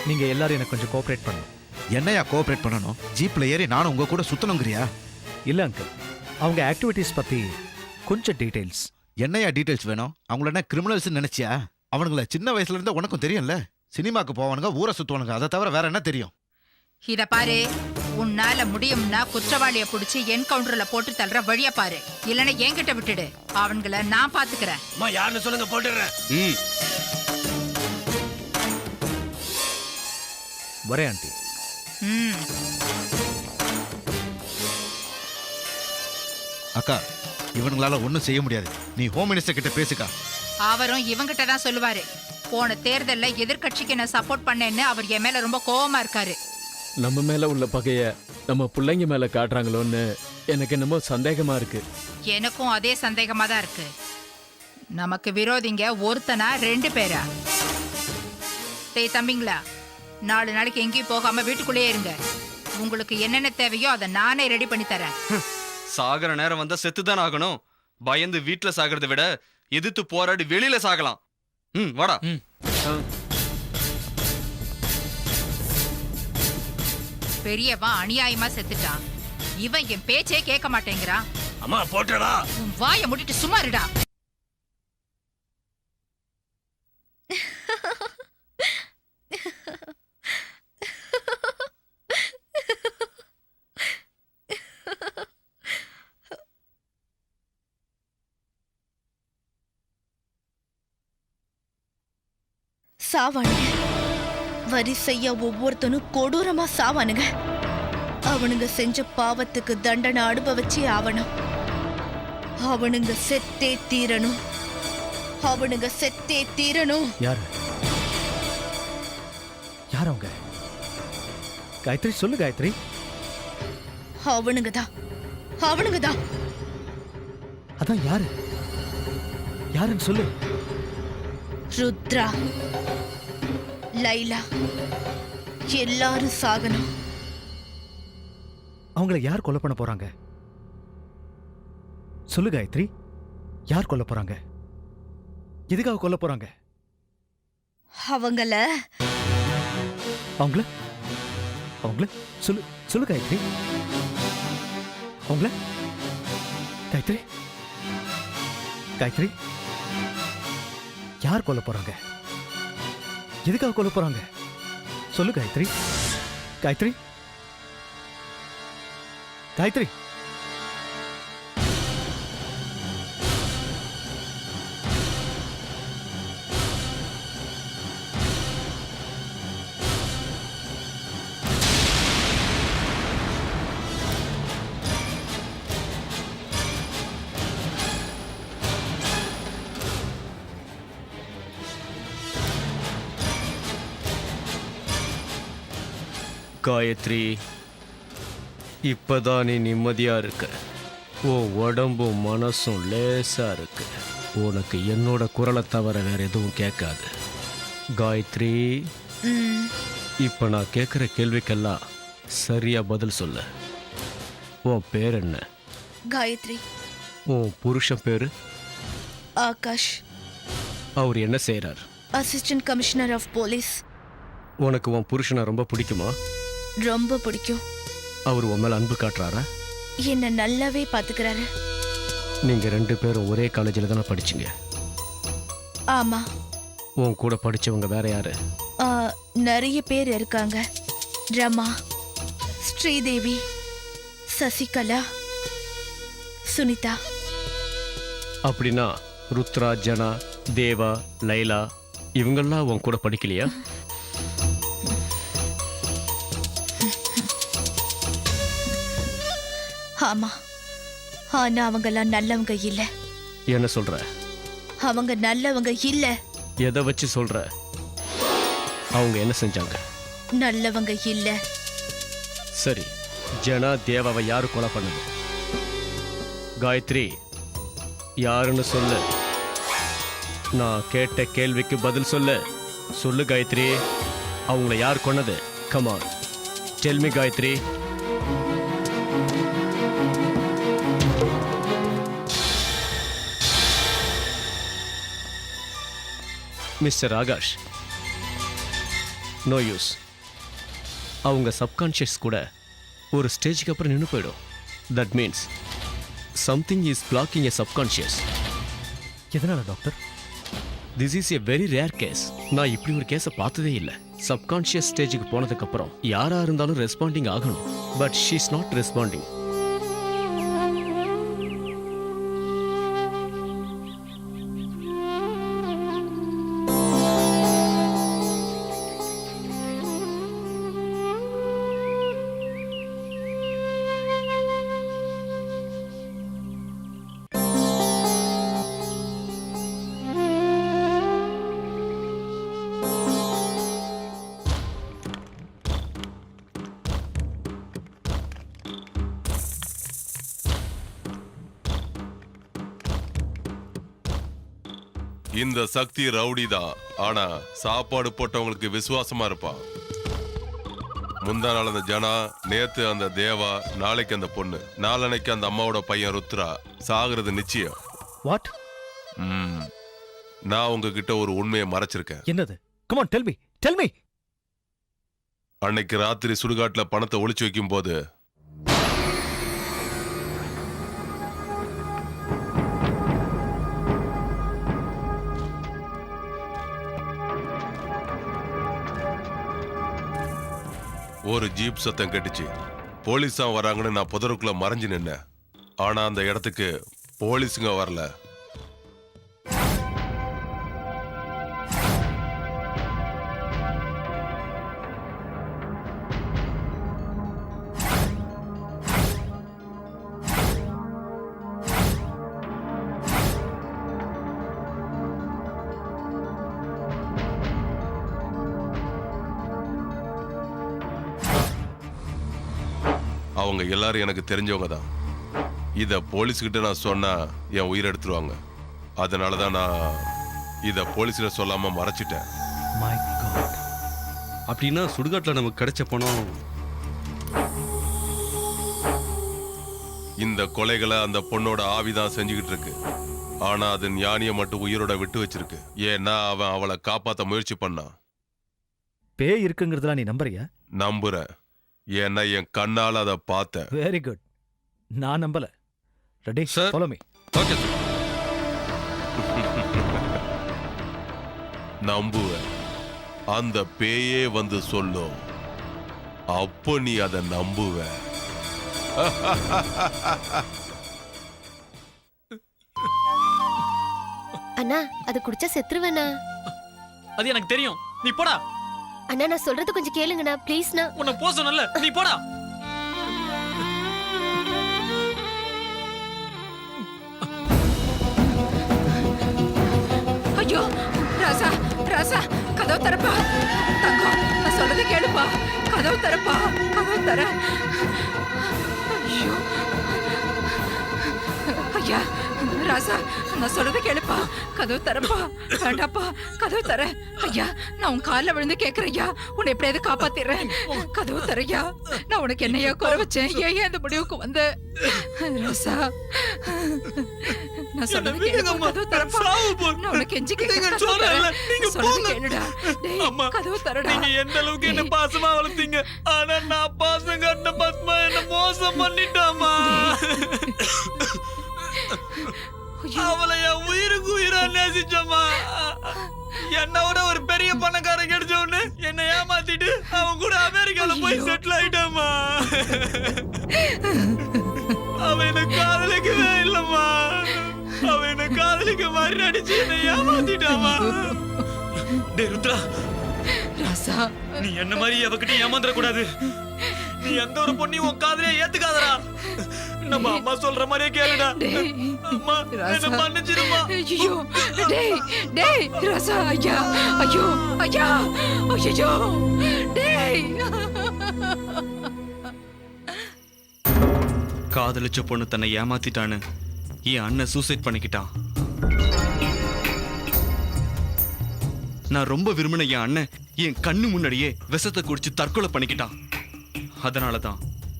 நீங்க எல்லாரும் எனக்கு கொஞ்சம் கோஆபரேட் பண்ணணும். என்னையா கோஆபரேட் பண்ணணும்? ஜீப்ல ஏறி நானும் உங்க கூட சுத்தணுங்கிறியா? இல்ல அங்கிள், அவங்க ஆக்டிவிட்டீஸ் பத்தி கொஞ்சம் டீடைல்ஸ். என்னையா டீடைல்ஸ் வேணும்? அவங்கள என்ன கிரிமினல்ஸ் நினைச்சியா? அவனுங்கள சின்ன வயசுல இருந்தா உனக்கும் தெரியும்ல. சினிமாக்கு போவானுங்க, ஊரை சுத்துவானுங்க, அதை தவிர வேற என்ன தெரியும்? இத பாரு, உன்னால முடியும்னா குற்றவாளிய புடிச்சு என்கவுண்டர்ல போட்டு தள்ளுற வழிய பாரு. இல்லன்னா என்கிட்ட விட்டுடு, அவன்களை நான் பாத்துக்கிறேன். யாருன்னு சொல்லுங்க, போட்டுடுறேன். வரேன் ஆண்டி. அக்கா, இவனுங்களால ஒண்ணும் செய்ய முடியாது. நீ ஹோம் மினிஸ்டர் கிட்ட பேசுக்கா. அவரும் இவங்கிட்ட தான் சொல்லுவாரு. போன தேர்தல்ல எதிர்கட்சிக்கு நான் சப்போர்ட் பண்ணேன்னு அவர் என் மேல ரொம்ப கோவமா இருக்காரு. நம்ம மேல உள்ள பகைய நம்ம பிள்ளைங்க மேல காட்டுறாங்களோன்னு எனக்கு என்னமோ சந்தேகமா இருக்கு. எனக்கும் அதே சந்தேகமா தான் இருக்கு. நமக்கு விரோதிங்க ஒருத்தனா 2 பேரா? டேய் தம்பிங்களா, 4 நாளைக்கு எங்கேயும் போகாம வீட்டுக்குள்ளேயே இருங்க. உங்களுக்கு என்னென்ன தேவையோ அதை நானே ரெடி பண்ணி தரேன். சாகர நேரம் வந்தா செத்துதான் ஆகணும். பயந்து வீட்டுல சாகிறத விட எதிர்த்து போராடி வெளியில சாகலாம். வாடா. பெரியவன் அநியாயமா செத்துட்டான். இவன் என் பேச்சே கேட்க மாட்டேங்கிறான். அம்மா போட்டடா. உன் வாயை மூடிட்டு சும்மா இருடா. சாவானுங்க. வரிசையா ஒவ்வொருத்தனும் கொடூரமா சாவானுங்க. அவனுங்க செஞ்ச பாவத்துக்கு தண்டனை அனுபவிச்சே ஆவணும். அவனுங்க செத்தே தீரணும். அவனுங்க செத்தே தீரணும். யாரு யார் அவங்க? காயத்ரி சொல்லு காயத்ரி. அவனுங்கதான், அவனுங்கதான். அதான் யாரு? யாருன்னு சொல்லு. ருத்ரா, லைலா, எல்லாரும் சாகணும். அவங்கள யார் கொலை பண்ண போறாங்க? சொல்லு காயத்ரி. யார் கொல்ல போறாங்க? எதுக்காக கொல்ல போறாங்க? அவங்கள அவங்கள அவங்கள சொல்லு சொல்லு காயத்ரி. அவங்கள காயத்ரி காயத்ரி யார் கொல்ல போறாங்க? எதுக்காக கொல்ல போறாங்க? சொல்லு காயத்ரி. காயத்ரி காயத்ரி. காயத்ரி, இப்பதான் நீ நிம்மதியா இருக்க. உன் உடம்பும் மனசும் லேசா இருக்கு. உனக்கு என்னோட குரலை தவிர வேற எதுவும் கேட்காது. காயத்ரி, இப்ப நான் கேட்குற கேள்விக்கெல்லாம் சரியா பதில் சொல்ல. உன் பேர் என்ன? காயத்ரி. உன் புருஷன் பேரு? ஆகாஷ். அவர் என்ன செய்யறார்? Assistant commissioner of police. உனக்கு உன் புருஷனை ரொம்ப பிடிக்குமா? ரொம்ப பிடிக்கும். அவர் உன் மேல அன்பு காட்டுறாரா? என்ன நல்லாவே பாத்துக்கிறாரு. நீங்க 2 பேரும் ஒரே காலேஜில் தானே படிச்சீங்க? ஆமா. உன் கூட படிச்சவங்க வேற யாரு? நிறைய பேர் இருக்காங்க. ரமா, ஸ்ரீதேவி, சசிகலா, சுனிதா. அப்படின்னா ருத்ரா, ஜனா, தேவா, லைலா இவங்கெல்லாம் உன் கூட படிக்கலையா? ஆமா, ஆனா அவங்கெல்லாம் நல்லவங்க இல்ல. என்ன சொல்ற? அவங்க நல்லவங்க இல்ல. எதை வச்சு சொல்ற? அவங்க என்ன செஞ்சாங்க? நல்லவங்க இல்ல. சரி, ஜனா, தேவாவை யாரு கொலை பண்ணது? காயத்ரி, யாருன்னு சொல்லு. நான் கேட்ட கேள்விக்கு பதில் சொல்லு. சொல்லு காயத்ரி, அவங்கள யார் கொன்னது? Come on, tell me Gayathri. Mister Akash, no use. அவங்க சப்கான்ஷியஸ் கூட ஒரு ஸ்டேஜுக்கு அப்புறம் நின்று போயிடும். That means something is blocking a subconscious. எதனால doctor? This is a very rare case. நான் இப்படி ஒரு கேஸை பார்த்ததே இல்லை. சப்கான்ஷியஸ் ஸ்டேஜுக்கு போனதுக்கு அப்புறம் யாரா இருந்தாலும் ரெஸ்பாண்டிங் ஆகணும். But she is not responding. இந்த சக்தி ரவுடி தான், ஆனா சாப்பாடு போட்டவங்களுக்கு விசுவாசமா இருப்பான். முந்தா நாள் அந்த ஜனா, நேத்து அந்த தேவா, நாளைக்கு அந்த பொண்ணு, நாளனைக்கு அந்த அம்மாவோட பையன் ருத்ரா சாகுறது நிச்சயம். வாட்? நான் உங்ககிட்ட ஒரு உண்மையை மறைச்சிருக்கேன். என்னது? Come on, tell me, tell me. அன்னைக்கு ராத்திரி சுடுகாட்டுல பணத்தை ஒளிச்சு வைக்கும் போது ஒரு ஜீப் சத்தம் கேட்டுச்சு. போலீஸா வராங்கன்னு நான் புதருக்குள்ள மறைஞ்சு நின்னேன். ஆனா அந்த இடத்துக்கு போலீஸுங்க வரல. அவங்க எல்லாரும் எனக்கு தெரிஞ்சவங்க தான். இத போலீஸ்கிட்ட நான் சொன்னா என் உயிரை எடுத்துருவாங்க. அதனாலதான் நான் இத போலீஸ்ல சொல்லாம மறைச்சிட்டேன். அப்படின்னா சுடுகாட்டுல நமக்கு கிடைச்ச பணம் இந்த கொலைகளை அந்த பொண்ணோட ஆவிதான் செஞ்சுக்கிட்டு இருக்கு. ஆனா அது ஞானிய மட்டும் உயிரோட விட்டு வச்சிருக்கு. ஏன்னா அவன் அவளை காப்பாத்த முயற்சி பண்ணான். பேய் இருக்குங்கிறதுலாம் நீ நம்புறியா? நம்புறேன். ஏன்னா என் கண்ணால அதை பார்த்தேன். Very good. நான் நம்பல. Ready sir, follow me. Okay sir. நம்புவேன். அந்த பேயே வந்து சொல்லும், அப்போ நீ அதை நம்புவ. அண்ணா, அது குடிச்சா செத்துருவேண்ணா. அது எனக்கு தெரியும். நீ போடா. அண்ணா, நான் சொல்றது கொஞ்சம் கேளுங்கண்ணா, ப்ளீஸ்ண்ணா. உன்னை போ சொன்னல, நீ போடா. ஐயோ ராசா, ராசா, கதவு தரப்பா. தங்கம், நான் சொல்றது கேளுப்பா. கதவு தரப்பா, கதவு தர. ஐயோ ஐயா, ராசா, நான் சொல்றது கேளுப்பா. கதவு தரப்பா. வேண்டாப்பா, கதவு தர. ஐயா, நான் உன் காலில் விழுந்து கேட்கிறேன் ஐயா, உன்னை எப்படியாவது காப்பாத்திடுறேன். கதவு தரையா. நான் உனக்கு என்னையா குறை வச்சேன்? ஏன் அந்த முடிவுக்கு வந்த? ராசா, நான் சொல்றது கேளுப்பா. கதவு தரப்பா. நான் உனக்கு எஞ்சி கேட்கிறேன். சொல்றது கேளுடா. டேய், கதவு தரடா. நீங்க எந்த அளவுக்கு என்ன பாசமா வளர்த்தீங்க. ஆனா நான் பாசம் கட்டின பத்மா என்ன மோசம் பண்ணிட்டாமா. அவளை என் உயிருக்கு உயிரா நேசிச்சம்மா. என்னோட ஒரு பெரிய பணக்காரன் கிடைச்ச உடனே என்னை ஏமாத்திட்டு அவன் கூட அமெரிக்கால போய் செட்டில் ஆயிட்டாமா. அவன் என்ன காதலிக்கவே இல்ல. மாதிரி நடிச்சு என்னை ஏமாத்திட்டாமா. டேய் ருத்ரா, ராசா, நீ என்ன மாதிரி எவகிட்ட ஏமாந்துட கூடாது. நீ எந்த ஒரு பொண்ணையும் உன் காதலே ஏத்துக்காதடா. நம்ம அம்மா சொல்ற மாதிரியே கேளுடா. அம்மா என்ன மன்னிச்சிடுமா. ஐயோ டேய் டேய் ராசா, ஐயா ஐயோ ஐயா ஐயோ டேய். காதலிச்ச பொண்ணு தன்னை ஏமாத்திட்டான்னு என் அண்ணன் சூசைட் பண்ணிக்கிட்டான். நான் ரொம்ப விரும்பின என் அண்ணன் என் கண்ணு முன்னாடியே விஷத்தை குடிச்சு தற்கொலை பண்ணிக்கிட்டான். அதனாலதான்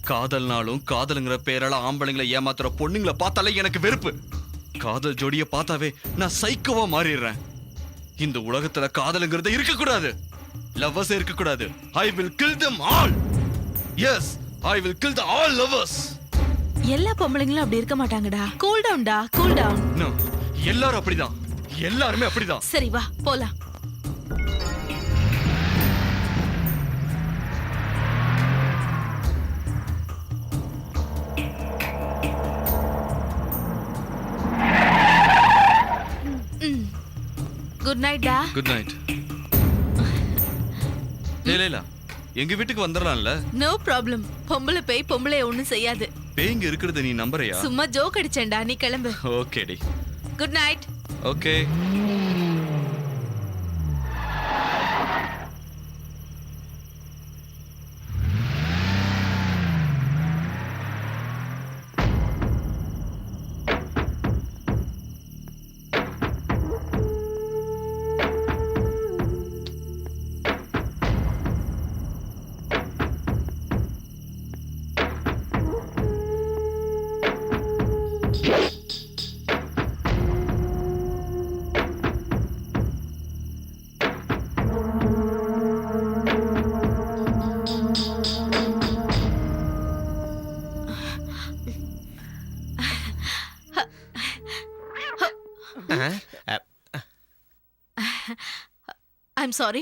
காதல்னாலும் காதலுங்கிற பேரால ஆம்பளைங்களை ஏமாத்துற பொண்ணுங்களை பார்த்தாலே எனக்கு வெறுப்பு. காதல் ஜோடிய பார்த்தாவே நான் சைக்கோவா மாறிடுறேன். இந்த உலகத்துல காதலுங்கிறது இருக்கக்கூடாது, லவ்வர்ஸ் இருக்கக்கூடாது. I will kill them all. Yes, I will kill the all lovers. எல்லா பொம்பளைங்களும் அப்படி இருக்க மாட்டாங்கடா. கூல் டவுன்டா, கூல் டவுன். No, எல்லாரும் அப்படிதான், எல்லாருமே அப்படிதான். சரி வா போலாம். குட் நைட் டா. Good night. லேலா, எங்க வீட்டுக்கு வந்துடலாம்ல? No problem. பொம்பளை பேய் பொம்பளை ஒண்ணும் செய்யாது. பேய்ங்க இருக்கிறது நீ நம்புறியா? சும்மா ஜோக் அடிச்சேன்டா, நீ கிளம்பு. ஓகே டி. Good night. Okay. I'm sorry.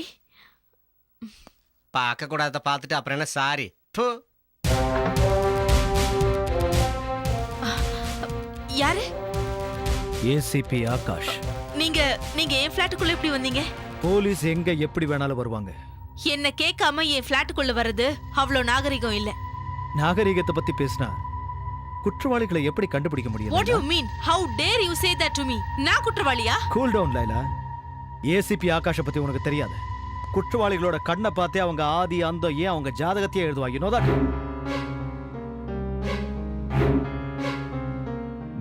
பார்க்க கூடாத பார்த்துட்டு அப்புறம் என்ன சாரி? யாரு? ஏசிபி ஆகாஷ். நீங்க நீங்க என் ஃபிளாட்டுக்குள்ள எப்படி வந்தீங்க? போலீஸ் எங்க எப்படி வேணாலும் வருவாங்க. என்ன கேட்காம என் ஃபிளாட்டுக்குள்ள வர்றது அவ்வளோ நாகரிகம் இல்ல. நாகரிகத்தை பத்தி பேசினா குற்றவாளிகளை எப்படி கண்டுபிடிக்க முடியும்? What do you mean? How dare you say that to me? நான் குற்றவாளியா? Cool down Laila. ஏசிபி ஆகாஷை பத்தி உனக்கு தெரியாது. குற்றவாளிகளோட கண்ணை பார்த்தே அவங்க ஆதி அந்தம் ஏன் அவங்க ஜாதகத்தையே எழுதுவாங்க. You know that?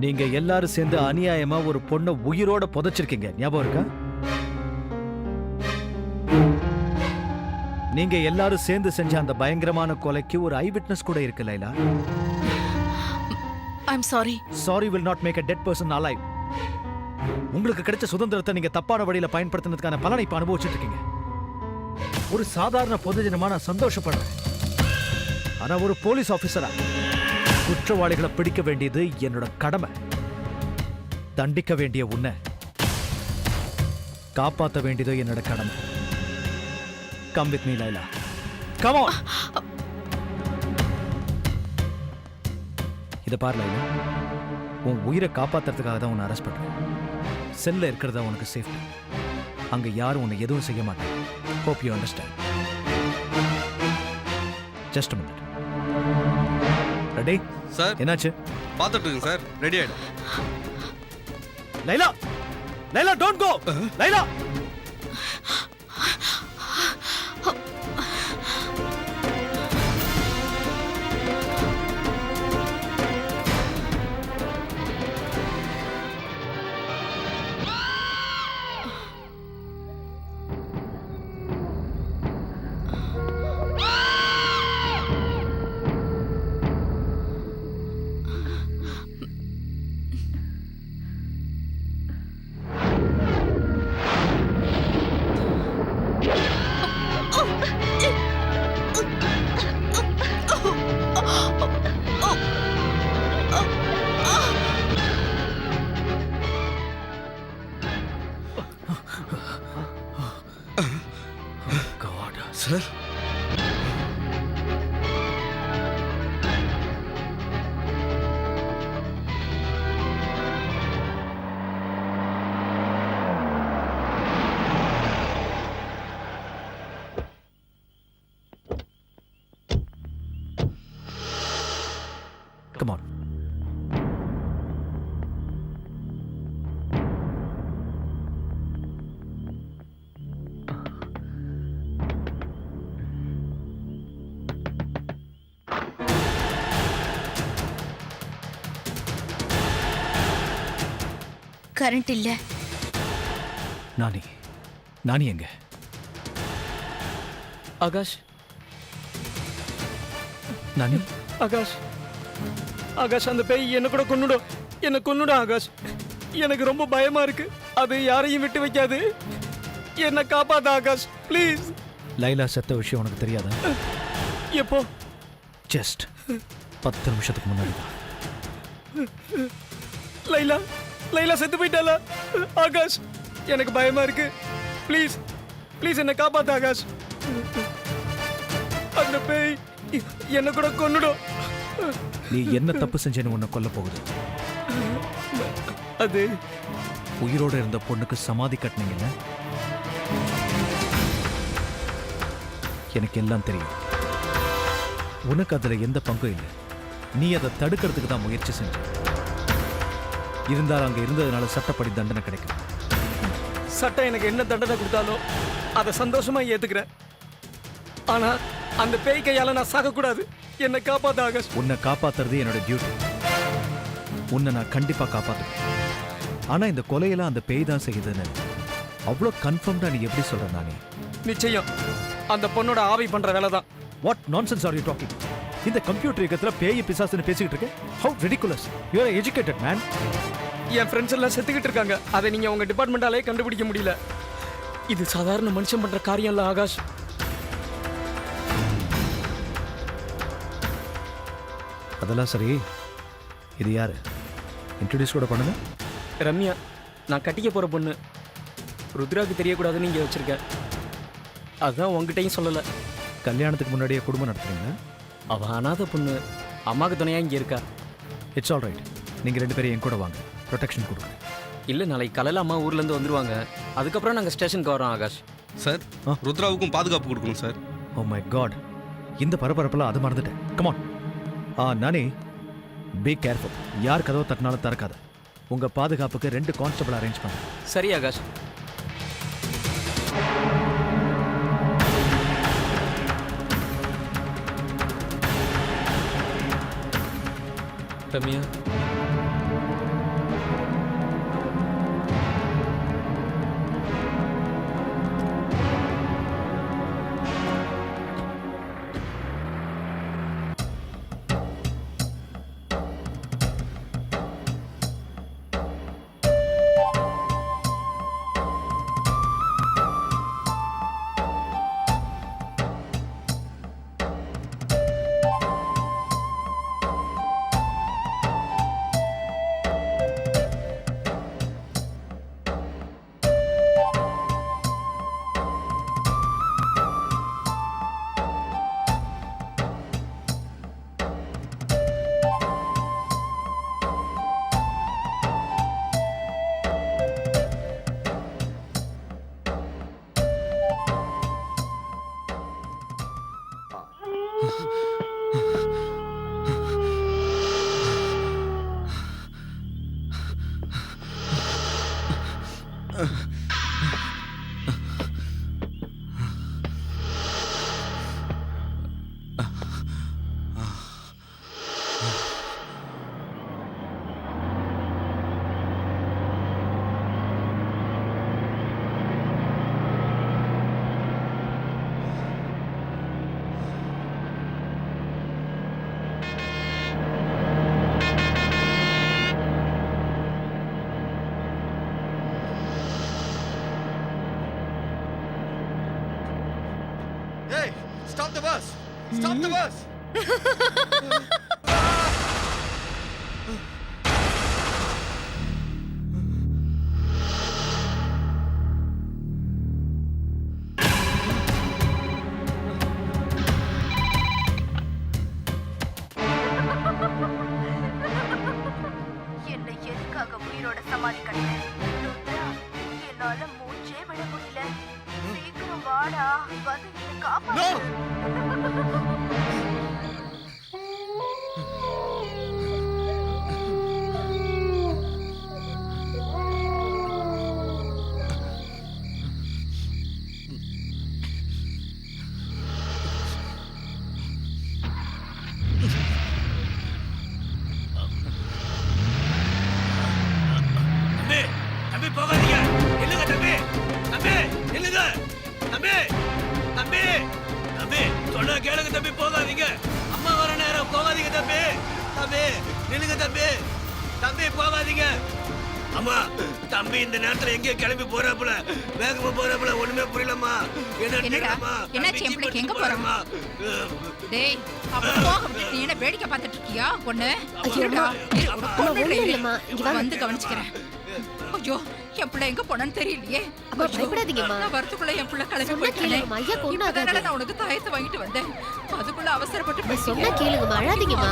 நீங்க எல்லாரும் சேர்ந்து அநியாயமா ஒரு பொண்ணை உயிரோட புதைச்சிருக்கீங்க, ஞாபகம் இருக்கா? நீங்க எல்லாரும் சேர்ந்து செஞ்ச அந்த பயங்கரமான கொலைக்கு ஒரு ஐ விட்னஸ் கூட இருக்கு Laila. I'm sorry. Sorry will not make a dead person alive. உங்களுக்கு கிடைச்ச சுதந்திரத்தை நீங்க தப்பான வழியில பயன்படுத்தினதுக்கான பலனை இப்ப அனுபவிச்சுட்டு இருக்கீங்க. ஒரு சாதாரண பொதுஜனமா நான் சந்தோஷப்படுறேன். ஆனா ஒரு போலீஸ் ஆபீசரா குற்றவாளிகளை பிடிக்க வேண்டியது என்னோட கடமை. தண்டிக்க வேண்டிய உன்னை காப்பாற்ற வேண்டியது என்னோட கடமை. Come with me, Laila. Come on. இத பாரு லைலா, உன் உயிரை காப்பாத்துறதுக்காக தான் உன்னை அரெஸ்ட் பண்றேன். செல்ல இருக்கிறதா உனக்கு சேஃப்டி. அங்க யாரும் உன்னை எதுவும் செய்ய மாட்டாங்க. Hope you understand. Just a minute. Ready? Sir. என்னாச்சு? பார்த்துட்டு இருக்கேன் சார். ரெடி ஆயிடும். Laila, Laila, don't go. Laila. Come on. Current இல்ல. நானி எங்க? ஆகாஷ், நானி, ஆகாஷ், ஆகாஷ், அந்த பேய் என்ன கூட கொன்னுடும். என்ன கொன்னுடும் ஆகாஷ். எனக்கு ரொம்ப பயமா இருக்கு. அது யாரையும் விட்டு வைக்காது. என்ன காப்பாத்த ஆகாஷ், ப்ளீஸ். லைலா செத்த விஷயம் உனக்கு தெரியாதா? எப்போ? ஜஸ்ட் 10 நிமிஷத்துக்கு முன்னாடி தான். லைலா, லைலா செத்து போயிட்டாளா? ஆகாஷ், எனக்கு பயமா இருக்கு. ப்ளீஸ், ப்ளீஸ் என்ன காப்பாத்து ஆகாஷ். அந்த பேய் என்ன கூட கொன்னுடும். நீ என்ன தப்பு செஞ்சேன்னு உன்னை கொல்ல போகுது. அது உயிரோட இருந்த பொண்ணுக்கு சமாதி கட்டினீங்கல்ல, எனக்கு எல்லாம் தெரியும். உனக்கு அதுல எந்த பங்கும் இல்லை. நீ அதை தடுக்கிறதுக்கு தான் முயற்சி செஞ்ச. இருந்தால் அங்க இருந்ததுனால சட்டப்படி தண்டனை கிடைக்கும். சட்டம் எனக்கு என்ன தண்டனை கொடுத்தாலும் அதை சந்தோஷமா ஏத்துக்கிறேன். ஆனா அந்த பேய் கையால நான் சாகக்கூடாது. என்னை காப்பாத்த ஆகாஷ். உன்னை காப்பாத்துறது என்னோட டியூட்டி. உன்னை நான் கண்டிப்பா காப்பாத்துவேன். ஆனா இந்த கொலையெல்லாம் அந்த பேய் தான் செய்யுதுன்னு அவ்வளோ கன்ஃபார்ம்டா நீ எப்படி சொல்ற? நானே நிச்சயம் அந்த பொண்ணோட ஆவி பண்ற வேலை தான். What nonsense are you talking? இந்த கம்ப்யூட்டர் யுகத்துல பேய் பிசாசுன்னு பேசிக்கிட்டு இருக்க? How ridiculous. You are educated man. என் ஃப்ரெண்ட்ஸ் எல்லாம் செத்துக்கிட்டு இருக்காங்க. அதை நீங்க உங்க டிபார்ட்மெண்டாலே கண்டுபிடிக்க முடியல. இது சாதாரண மனுஷன் பண்ற காரியம் இல்ல ஆகாஷ். அதெல்லாம் சரி, இது யாரு? இன்ட்ரோடியூஸ் கூட பண்ணுங்க. ரம்யா, நான் கட்டிக்க போற பொண்ணு. ருத்ராவுக்கு தெரியக்கூடாதுன்னு இங்கே வச்சிருக்கேன். அதுதான் உங்ககிட்டையும் சொல்லலை. கல்யாணத்துக்கு முன்னாடியே குடும்பம் நடத்துறீங்க? அவ அனாதை பொண்ணு, அம்மாவுக்கு துணையா இங்கே இருக்கா. It's all right. நீங்கள் 2 பேரும் என் கூட வாங்க, ப்ரொடெக்ஷன் கொடுக்குறேன். இல்லை, நாளைக்கு காலையில் அம்மா ஊர்லேருந்து வந்துருவாங்க. அதுக்கப்புறம் நாங்கள் ஸ்டேஷனுக்கு வரோம் ஆகாஷ். சார், ருத்ராவுக்கும் பாதுகாப்பு கொடுக்கணும் சார். ஓ மை காட், இந்த பரபரப்பெல்லாம் அது மறந்துட்டேன். கமான். நானே, பி கேர்ஃபுல். யார் கதவை தட்டினாலும் திறக்காத. உங்க பாதுகாப்புக்கு 2 கான்ஸ்டபிள் அரேஞ்ச் பண்ணு. சரி Akash. Ramya, Stop the bus! Stop the bus! என்னை எதுக்காக உயிரோட சமாதி கட்டின? என்னால மூச்சே விட முடியல. சீக்கிரம் வாடா, வந்து என்னை காப்பாத்து. நில்லுங்க தம்பி. தம்பி போகாதீங்க. அம்மா தம்பி இந்த நேரத்துல எங்க கிளம்பி போறாப்புல, வேகமா போறாப்புல, ஒண்ணுமே புரியலம்மா. என்னடா என்னாச்சு என் பிள்ளைக்கு, எங்க போறமா? டேய் அவன் போக விட்டு நீ என்ன வேடிக்கை பார்த்துட்டு இருக்கியா? ஒண்ணு வந்து கவனிச்சுக்கிறேன். ஐயோ என் பிள்ளை எங்க போனான்னு தெரியலையே. நான் வரத்துக்குள்ள என் பிள்ளை கிளம்பி போயிட்டேன். நான் உனக்கு தாயத்தை வாங்கிட்டு வந்தேன், அதுக்குள்ள அவசரப்பட்டு சொன்னா கேளுங்கம்மா, அழாதீங்கம்மா.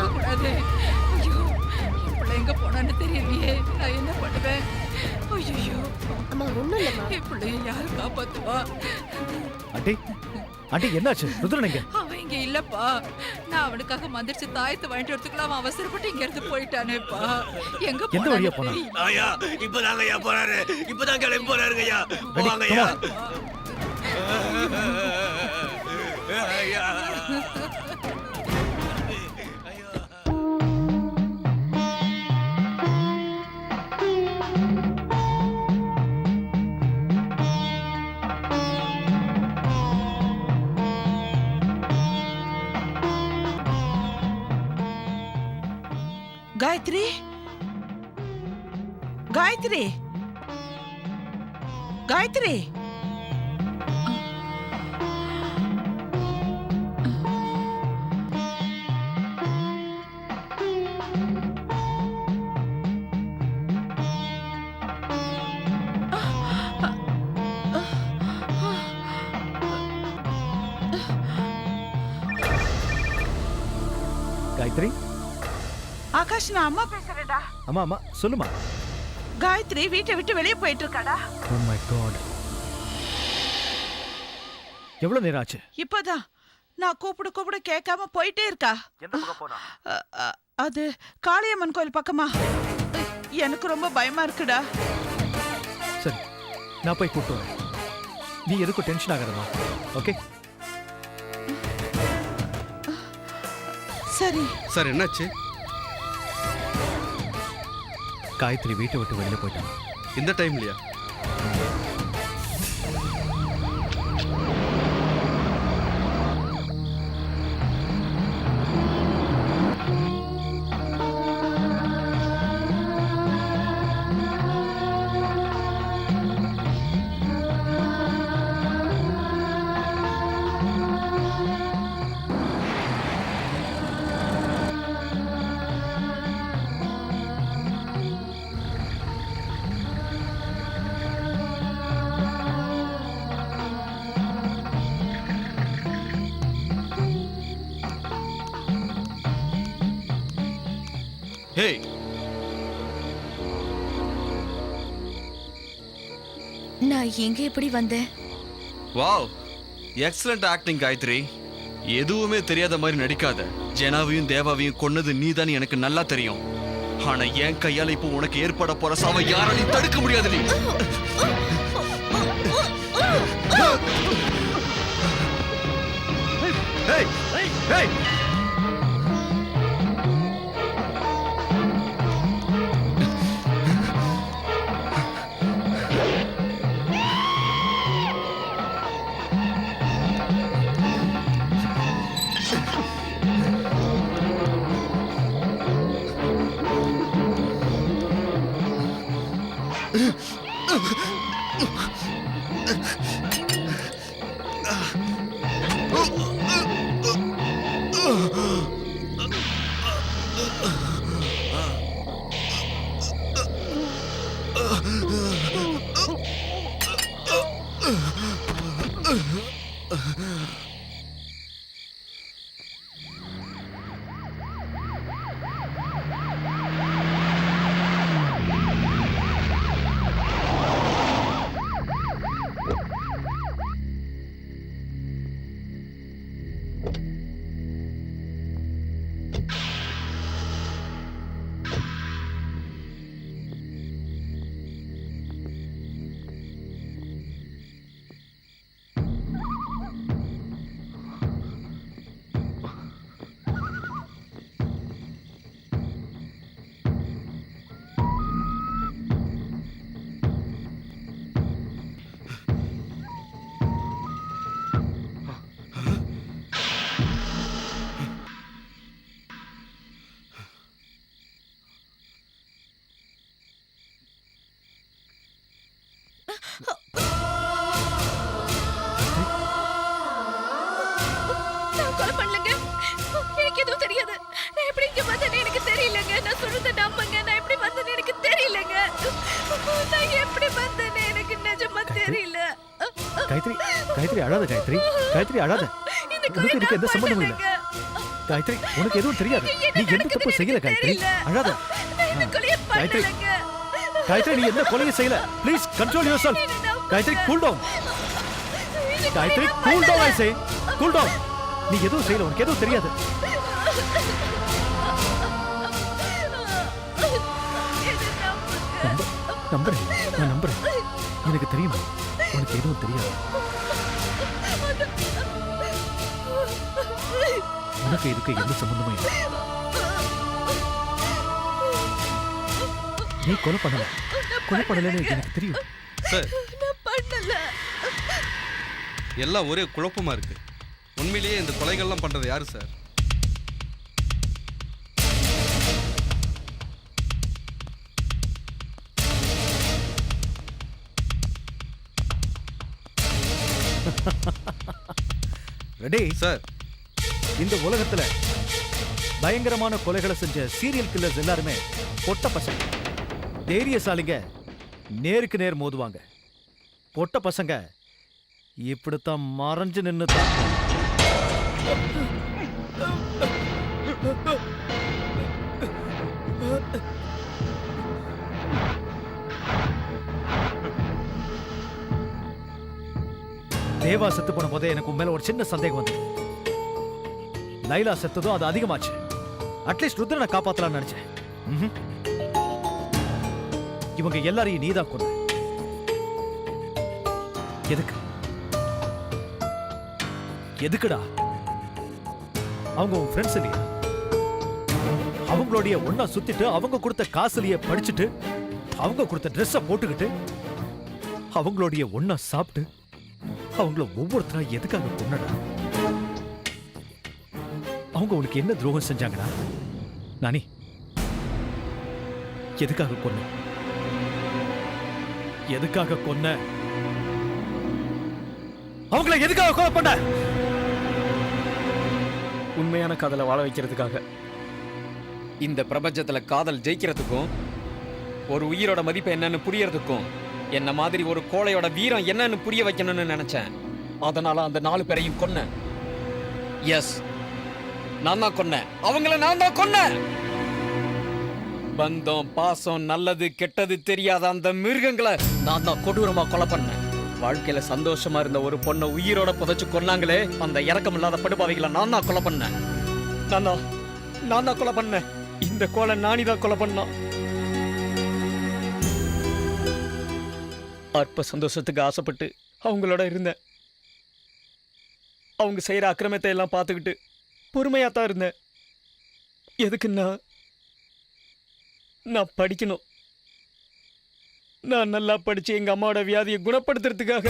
ஐயோ என் பிள்ளை எங்க போனான்னு தெரியலையே, நான் என்ன பண்ணுவேன்? ஐயோ அம்மா ஒண்ணும் இல்லம்மா. என் பிள்ளைய யாரு காப்பாத்துவா? ஆண்டி ஆண்டி என்னாச்சு? ருத்ரன் எங்க? அவன் இங்க இல்லப்பா. நான் அவனுக்காக மந்திரிச்சு தாயத்தை வாங்கிட்டு வரதுக்குள்ள அவன் அவசரப்பட்டு இங்க இருந்து போயிட்டானேப்பா. எங்க எந்த வழியா போனா? ஐயா இப்பதாங்க ஐயா போறாரு, இப்பதான் கிளம்பி போறாருங்க ஐயா. போவாங்க ஐயா. ஐயா காயத்ரி, காயத்ரி, காயத்ரி. காயத்ரி. ஆகாஷ், நான் அம்மா பேசுறேன்டா. அம்மா அம்மா சொல்லுமா. காயத்ரி வீட்டை விட்டு வெளியே போயிட்டு இருக்காடா. Oh my god. எவ்வளவு நேரம் ஆச்சு? இப்பதான் நான் கூப்பிட கேட்காம போயிட்டே இருக்கா. எந்த பக்கம் போனா? அது காளியம்மன் கோயில் பக்கமா. எனக்கு ரொம்ப பயமா இருக்குடா. சரி நான் போய் கூப்பிட்டு வரேன். நீ எதுக்கும் டென்ஷன் ஆகாதம்மா. ஓகே சரி. சார் என்னாச்சு? காயத்ரி வீட்டை விட்டு வெளியில போயிட்டான். இந்த டைம்லயா? Hey. நான் எங்க எப்படி வந்தேன்? Wow, excellent acting Gayathri. எதுவுமே தெரியாத மாதிரி நடிக்காத. ஜெனாவையும் தேவாவையும் கொன்னது நீதான் எனக்கு நல்லா தெரியும். ஆனா என் கையால இப்போ உனக்கு ஏற்பட போற சாவை யாராலையும் தடுக்க முடியாது. நீ Hey! Hey! Hey! Gayatri Gayatri அழாத காயத்ரி காயத்ரி அழாத. உனக்கு இதுக்கு எந்த சம்பந்தமும் இல்லை காயத்ரி. உனக்கு எதுவும் தெரியாது. நீ எந்த தப்பு செய்யல காயத்ரி. அழாத. காயத்ரி காயத்ரி நீ எந்த கொலையும் செய்யல. Please control yourself. Gayathri cool down. Gayathri cool down. I say cool down. நீ எதுவும் செய்யல. உனக்கு எதுவும் தெரியாது. நம்புறேன். நான் நம்புறேன். எனக்கு தெரியும் உனக்கு எதுவும் தெரியாது. உனக்கு இதுக்கு எந்த சம்பந்தமும் இல்லை. நீ கொலை பண்ணல. கொலை பண்ணலன்னு எனக்கு தெரியும். சார் எல்லாம் ஒரே குழப்பமா இருக்கு. உண்மையிலேயே இந்த கொலைகள்லாம் பண்றது யாரு சார்? Ready sir. இந்த உலகத்துல பயங்கரமான கொலைகளை செஞ்ச சீரியல் கில்லர்ஸ் எல்லாருமே பொட்ட பசங்க. தைரியசாலிங்க நேருக்கு நேர் மோதுவாங்க. பொட்ட பசங்க இப்படித்தான் மறைஞ்சு நின்று தான். தேவா செத்து போன போதே எனக்கு உன் மேல ஒரு சின்ன சந்தேகம் வந்தது. லைலா செத்ததும் அது அதிகமாச்சு. அட்லீஸ்ட் ருத்ரனை காப்பாத்தலாம்னு நினைச்சேன். இவங்க எல்லாரையும் நீதான் கொண்டு. எதுக்கு எதுக்குடா? அவங்க உன் ஃப்ரெண்ட்ஸ் இல்லையா? அவங்களுடைய ஒன்னா சுத்திட்டு அவங்க கொடுத்த காசுலயே படிச்சுட்டு அவங்க கொடுத்த ட்ரெஸ்ஸ போட்டுக்கிட்டு அவங்களுடைய ஒன்னா சாப்பிட்டு அவங்கள ஒவ்வொருத்தரா எதுக்காக கொன்னடா? அவங்க உனக்கு என்ன துரோகம் செஞ்சாங்கடா? நானி எதுக்காக கொன்ன? எதுக்காக கொன்ன? அவங்கள எதுக்காக கொலை பண்ண? உண்மையான காதலை வாழ வைக்கிறதுக்காக. இந்த பிரபஞ்சத்துல காதல் ஜெயிக்கிறதுக்கும் ஒரு உயிரோட மதிப்பு என்னன்னு புரியறதுக்கும் என்ன மாதிரி ஒரு கோழையோட வீரம் என்னன்னு புரிய வைக்கணும்னு நினைச்சேன். அதனால அந்த 4 பேரையும் கொன்னேன். எஸ், நான் தான் கொன்னேன். அவங்கள நான் தான் கொன்னேன். பந்தம், பாசம், நல்லது கெட்டது தெரியாத அந்த மிருகங்களை நான் தான் கொடூரமா கொலை பண்ணேன். வாழ்க்கையில சந்தோஷமா இருந்த ஒரு பொண்ணை உயிரோட புதைச்சு கொன்னாங்களே, அந்த இறக்கம் இல்லாத படுபாவிகளை நான் தான் கொலை பண்ணேன். நான் தான் கொலை பண்ணேன். இந்த கோலை நானிதான் கொலை பண்ணான். அற்ப சந்தோஷத்துக்கு ஆசைப்பட்டு அவங்களோட இருந்தேன். அவங்க செய்யற அக்கிரமத்தை எல்லாம் பார்த்துக்கிட்டு பொறுமையாத்தான் இருந்தேன். எதுக்குன்னா நான் படிக்கணும். நான் நல்லா படிச்சு எங்க அம்மாவோட வியாதியை குணப்படுத்துறதுக்காக.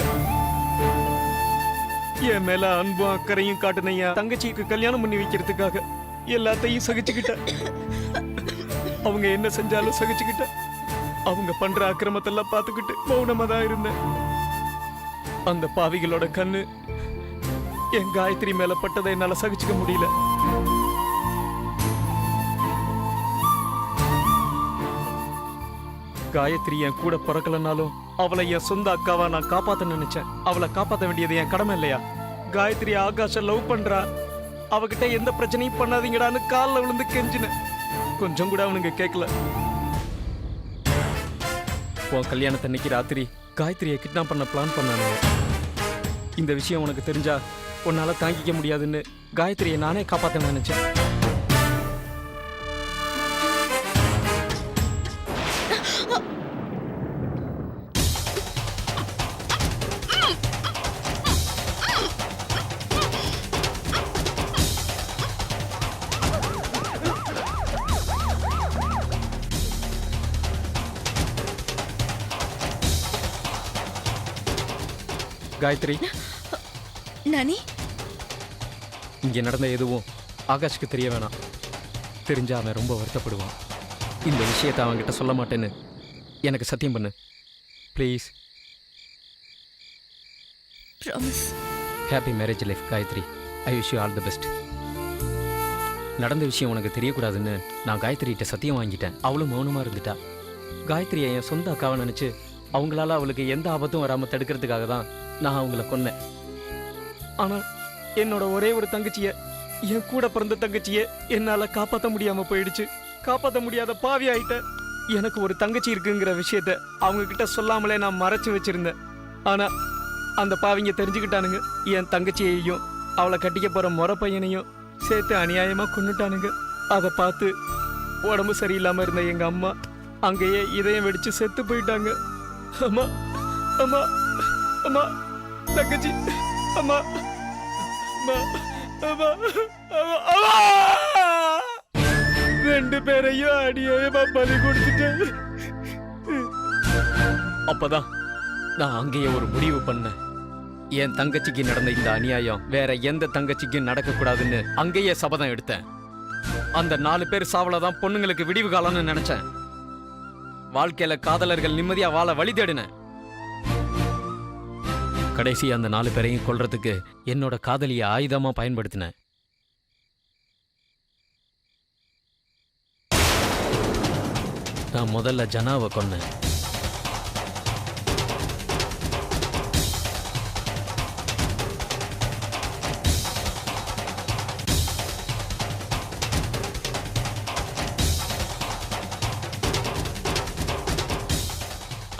என் மேல அன்பும் அக்கறையும் காட்டுன என் தங்கச்சிக்கு கல்யாணம் பண்ணி வைக்கிறதுக்காக எல்லாத்தையும் சகிச்சுக்கிட்டேன். அவங்க என்ன செஞ்சாலும் சகிச்சுக்கிட்டேன். அவங்க பண்ற அக்கிரமத்தெல்லாம் பார்த்துக்கிட்டு மௌனமா தான் இருந்தேன். அந்த பாவிகளோட கண்ணு என் காயத்ரி மேல பட்டதை என்னால சகிச்சுக்க முடியல. காயத்ரி என் கூட பிறக்கலனாலும் அவளை என் சொந்த அக்காவா நான் காப்பாத்த நினைச்சேன். அவளை காப்பாத்த வேண்டியது என் கடமை இல்லையா? காயத்ரி ஆகாஷ லவ் பண்றா. அவகிட்ட எந்த பிரச்சனையும் பண்ணாதீங்கடான்னு காலில் விழுந்து கெஞ்சினேன். கொஞ்சம் கூட அவனுங்க கேட்கல. உன் கல்யாணத்தன்னைக்கு ராத்திரி காயத்ரியை கிட்னாப் பண்ண பிளான் பண்ணானுங்க. இந்த விஷயம் உனக்கு தெரிஞ்சா உன்னால தாங்கிக்க முடியாதுன்னு காயத்ரியை நானே காப்பாத்த நினைச்சேன். காயத்ரி, நானி, இங்க நடந்த எதுவும் ஆகாஷ்க்கு தெரிய வேணாம். தெரிஞ்சா அவன் ரொம்ப வருத்தப்படுவான். இந்த விஷயத்தை அவன்கிட்ட சொல்ல மாட்டேன்னு எனக்கு சத்தியம் பண்ணு please. Happy marriage life Gayathri. I wish you all the best. நடந்த விஷயம் உனக்கு தெரியக்கூடாதுன்னு நான் காயத்ரிகிட்ட சத்தியம் வாங்கிட்டேன். அவளும் மௌனமா இருந்துட்டா. காயத்ரியை என் சொந்த அக்காவை நினைச்சு அவங்களால அவளுக்கு எந்த ஆபத்தும் வராம தடுக்கிறதுக்காக தான் நான் அவங்கள கொன்னேன். ஆனா என்னோட ஒரே ஒரு தங்கச்சிய, என் கூட பிறந்த தங்கச்சிய என்னால காப்பாற்ற முடியாம போயிடுச்சு. காப்பாற்ற முடியாத பாவி ஆயிட்டேன். எனக்கு ஒரு தங்கச்சி இருக்குங்கிற விஷயத்த அவங்க கிட்ட சொல்லாமலே நான் மறைச்சு வச்சிருந்தேன். ஆனா அந்த பாவிங்க தெரிஞ்சுக்கிட்டானுங்க. என் தங்கச்சியையும் அவளை கட்டிக்க போற முறை பையனையும் சேர்த்து அநியாயமா கொன்னுட்டானுங்க. அதை பார்த்து உடம்பு சரியில்லாம இருந்த எங்க அம்மா அங்கேயே இதயம் வெடிச்சு செத்து போயிட்டாங்க. அம்மா அம்மா அம்மா தங்கச்சி அம்மா அம்மா அம்மா அம்மா அம்மா ரெண்டு பேரையும் அநியாயமா பலி கொடுத்துட்டேன். அப்பதான் நான் அங்கேயே ஒரு முடிவு பண்ணேன். என் தங்கச்சிக்கு நடந்த இந்த அநியாயம் வேற எந்த தங்கச்சிக்கும் நடக்க கூடாதுன்னு அங்கேயே சபதம் எடுத்தேன். அந்த 4 பேர் சாவலதான் பொண்ணுங்களுக்கு விடிவு காலம்னு நினைச்சேன். வாழ்க்கையில காதலர்கள் நிம்மதியா வாழ வழி தேடினேன். கடைசி அந்த 4 பேரையும் கொல்றதுக்கு என்னோட காதலியை ஆயுதமா பயன்படுத்தினேன். நான் முதல்ல ஜனாவை கொன்னேன்.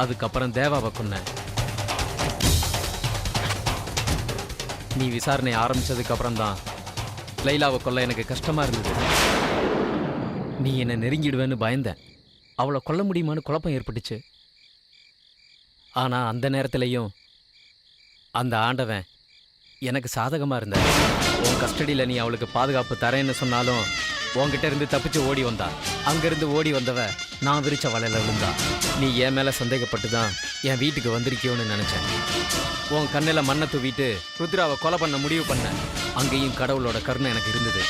அதுக்கப்புறம் தேவாவை கொன்னேன். நீ விசாரணை ஆரம்பிச்சதுக்கு அப்புறம் தான் லைலாவை கொல்ல எனக்கு கஷ்டமா இருந்தது. நீ என்னை நெருங்கிடுவேன்னு பயந்தேன். அவளை கொல்ல முடியுமான்னு குழப்பம் ஏற்பட்டுச்சு. ஆனா அந்த நேரத்திலையும் அந்த ஆண்டவன் எனக்கு சாதகமா இருந்த. உன் கஸ்டடியில் நீ அவளுக்கு பாதுகாப்பு தரேன்னு சொன்னாலும் உன்கிட்ட இருந்து தப்பிச்சு ஓடி வந்தா. அங்கிருந்து ஓடி வந்தவ நான் விரிச்ச வலையில விழுந்தா. நீ என் மேல சந்தேகப்பட்டு தான் என் வீட்டுக்கு வந்திருக்கியோன்னு நினைச்சேன். உன் கண்ணில் மண்ணை தூவிட்டு ருத்ராவை கொலை பண்ண முடிவு பண்ண. அங்கேயும் கடவுளோட கருணை எனக்கு இருந்தது.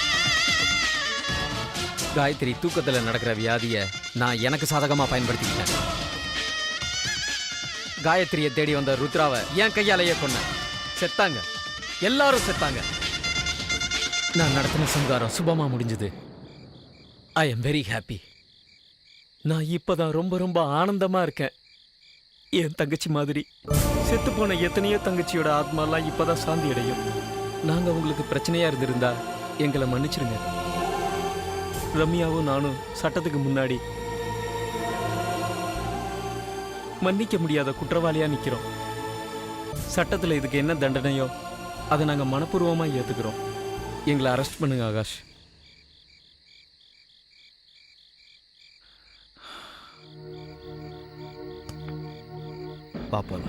காயத்ரி தூக்கத்தில் நடக்கிற வியாதியை நான் எனக்கு சாதகமாக பயன்படுத்திக்கிட்டேன். காயத்ரியை தேடி வந்த ருத்ராவை என் கையாலேயே கொன்னேன். செத்தாங்க, எல்லாரும் செத்தாங்க. நான் நடத்தின சங்காரம் சுபமா முடிஞ்சது. I am very happy. நான் இப்பதான் ரொம்ப ரொம்ப ஆனந்தமா இருக்கேன். என் தங்கச்சி மாதிரி செத்து போன எத்தனையோ தங்கச்சியோட ஆத்மாலாம் இப்பதான் சாந்தி அடையும். நாங்க உங்களுக்கு பிரச்சனையா இருந்திருந்தா எங்களை மன்னிச்சிருங்க. ரம்யாவும் நானும் சட்டத்துக்கு முன்னாடி மன்னிக்க முடியாத குற்றவாளியா நிக்கிறோம். சட்டத்துல இதுக்கு என்ன தண்டனையோ அதை நாங்க மனப்பூர்வமா ஏத்துக்கிறோம். எங்களை அரெஸ்ட் பண்ணுங்க ஆகாஷ். பாப்போம்.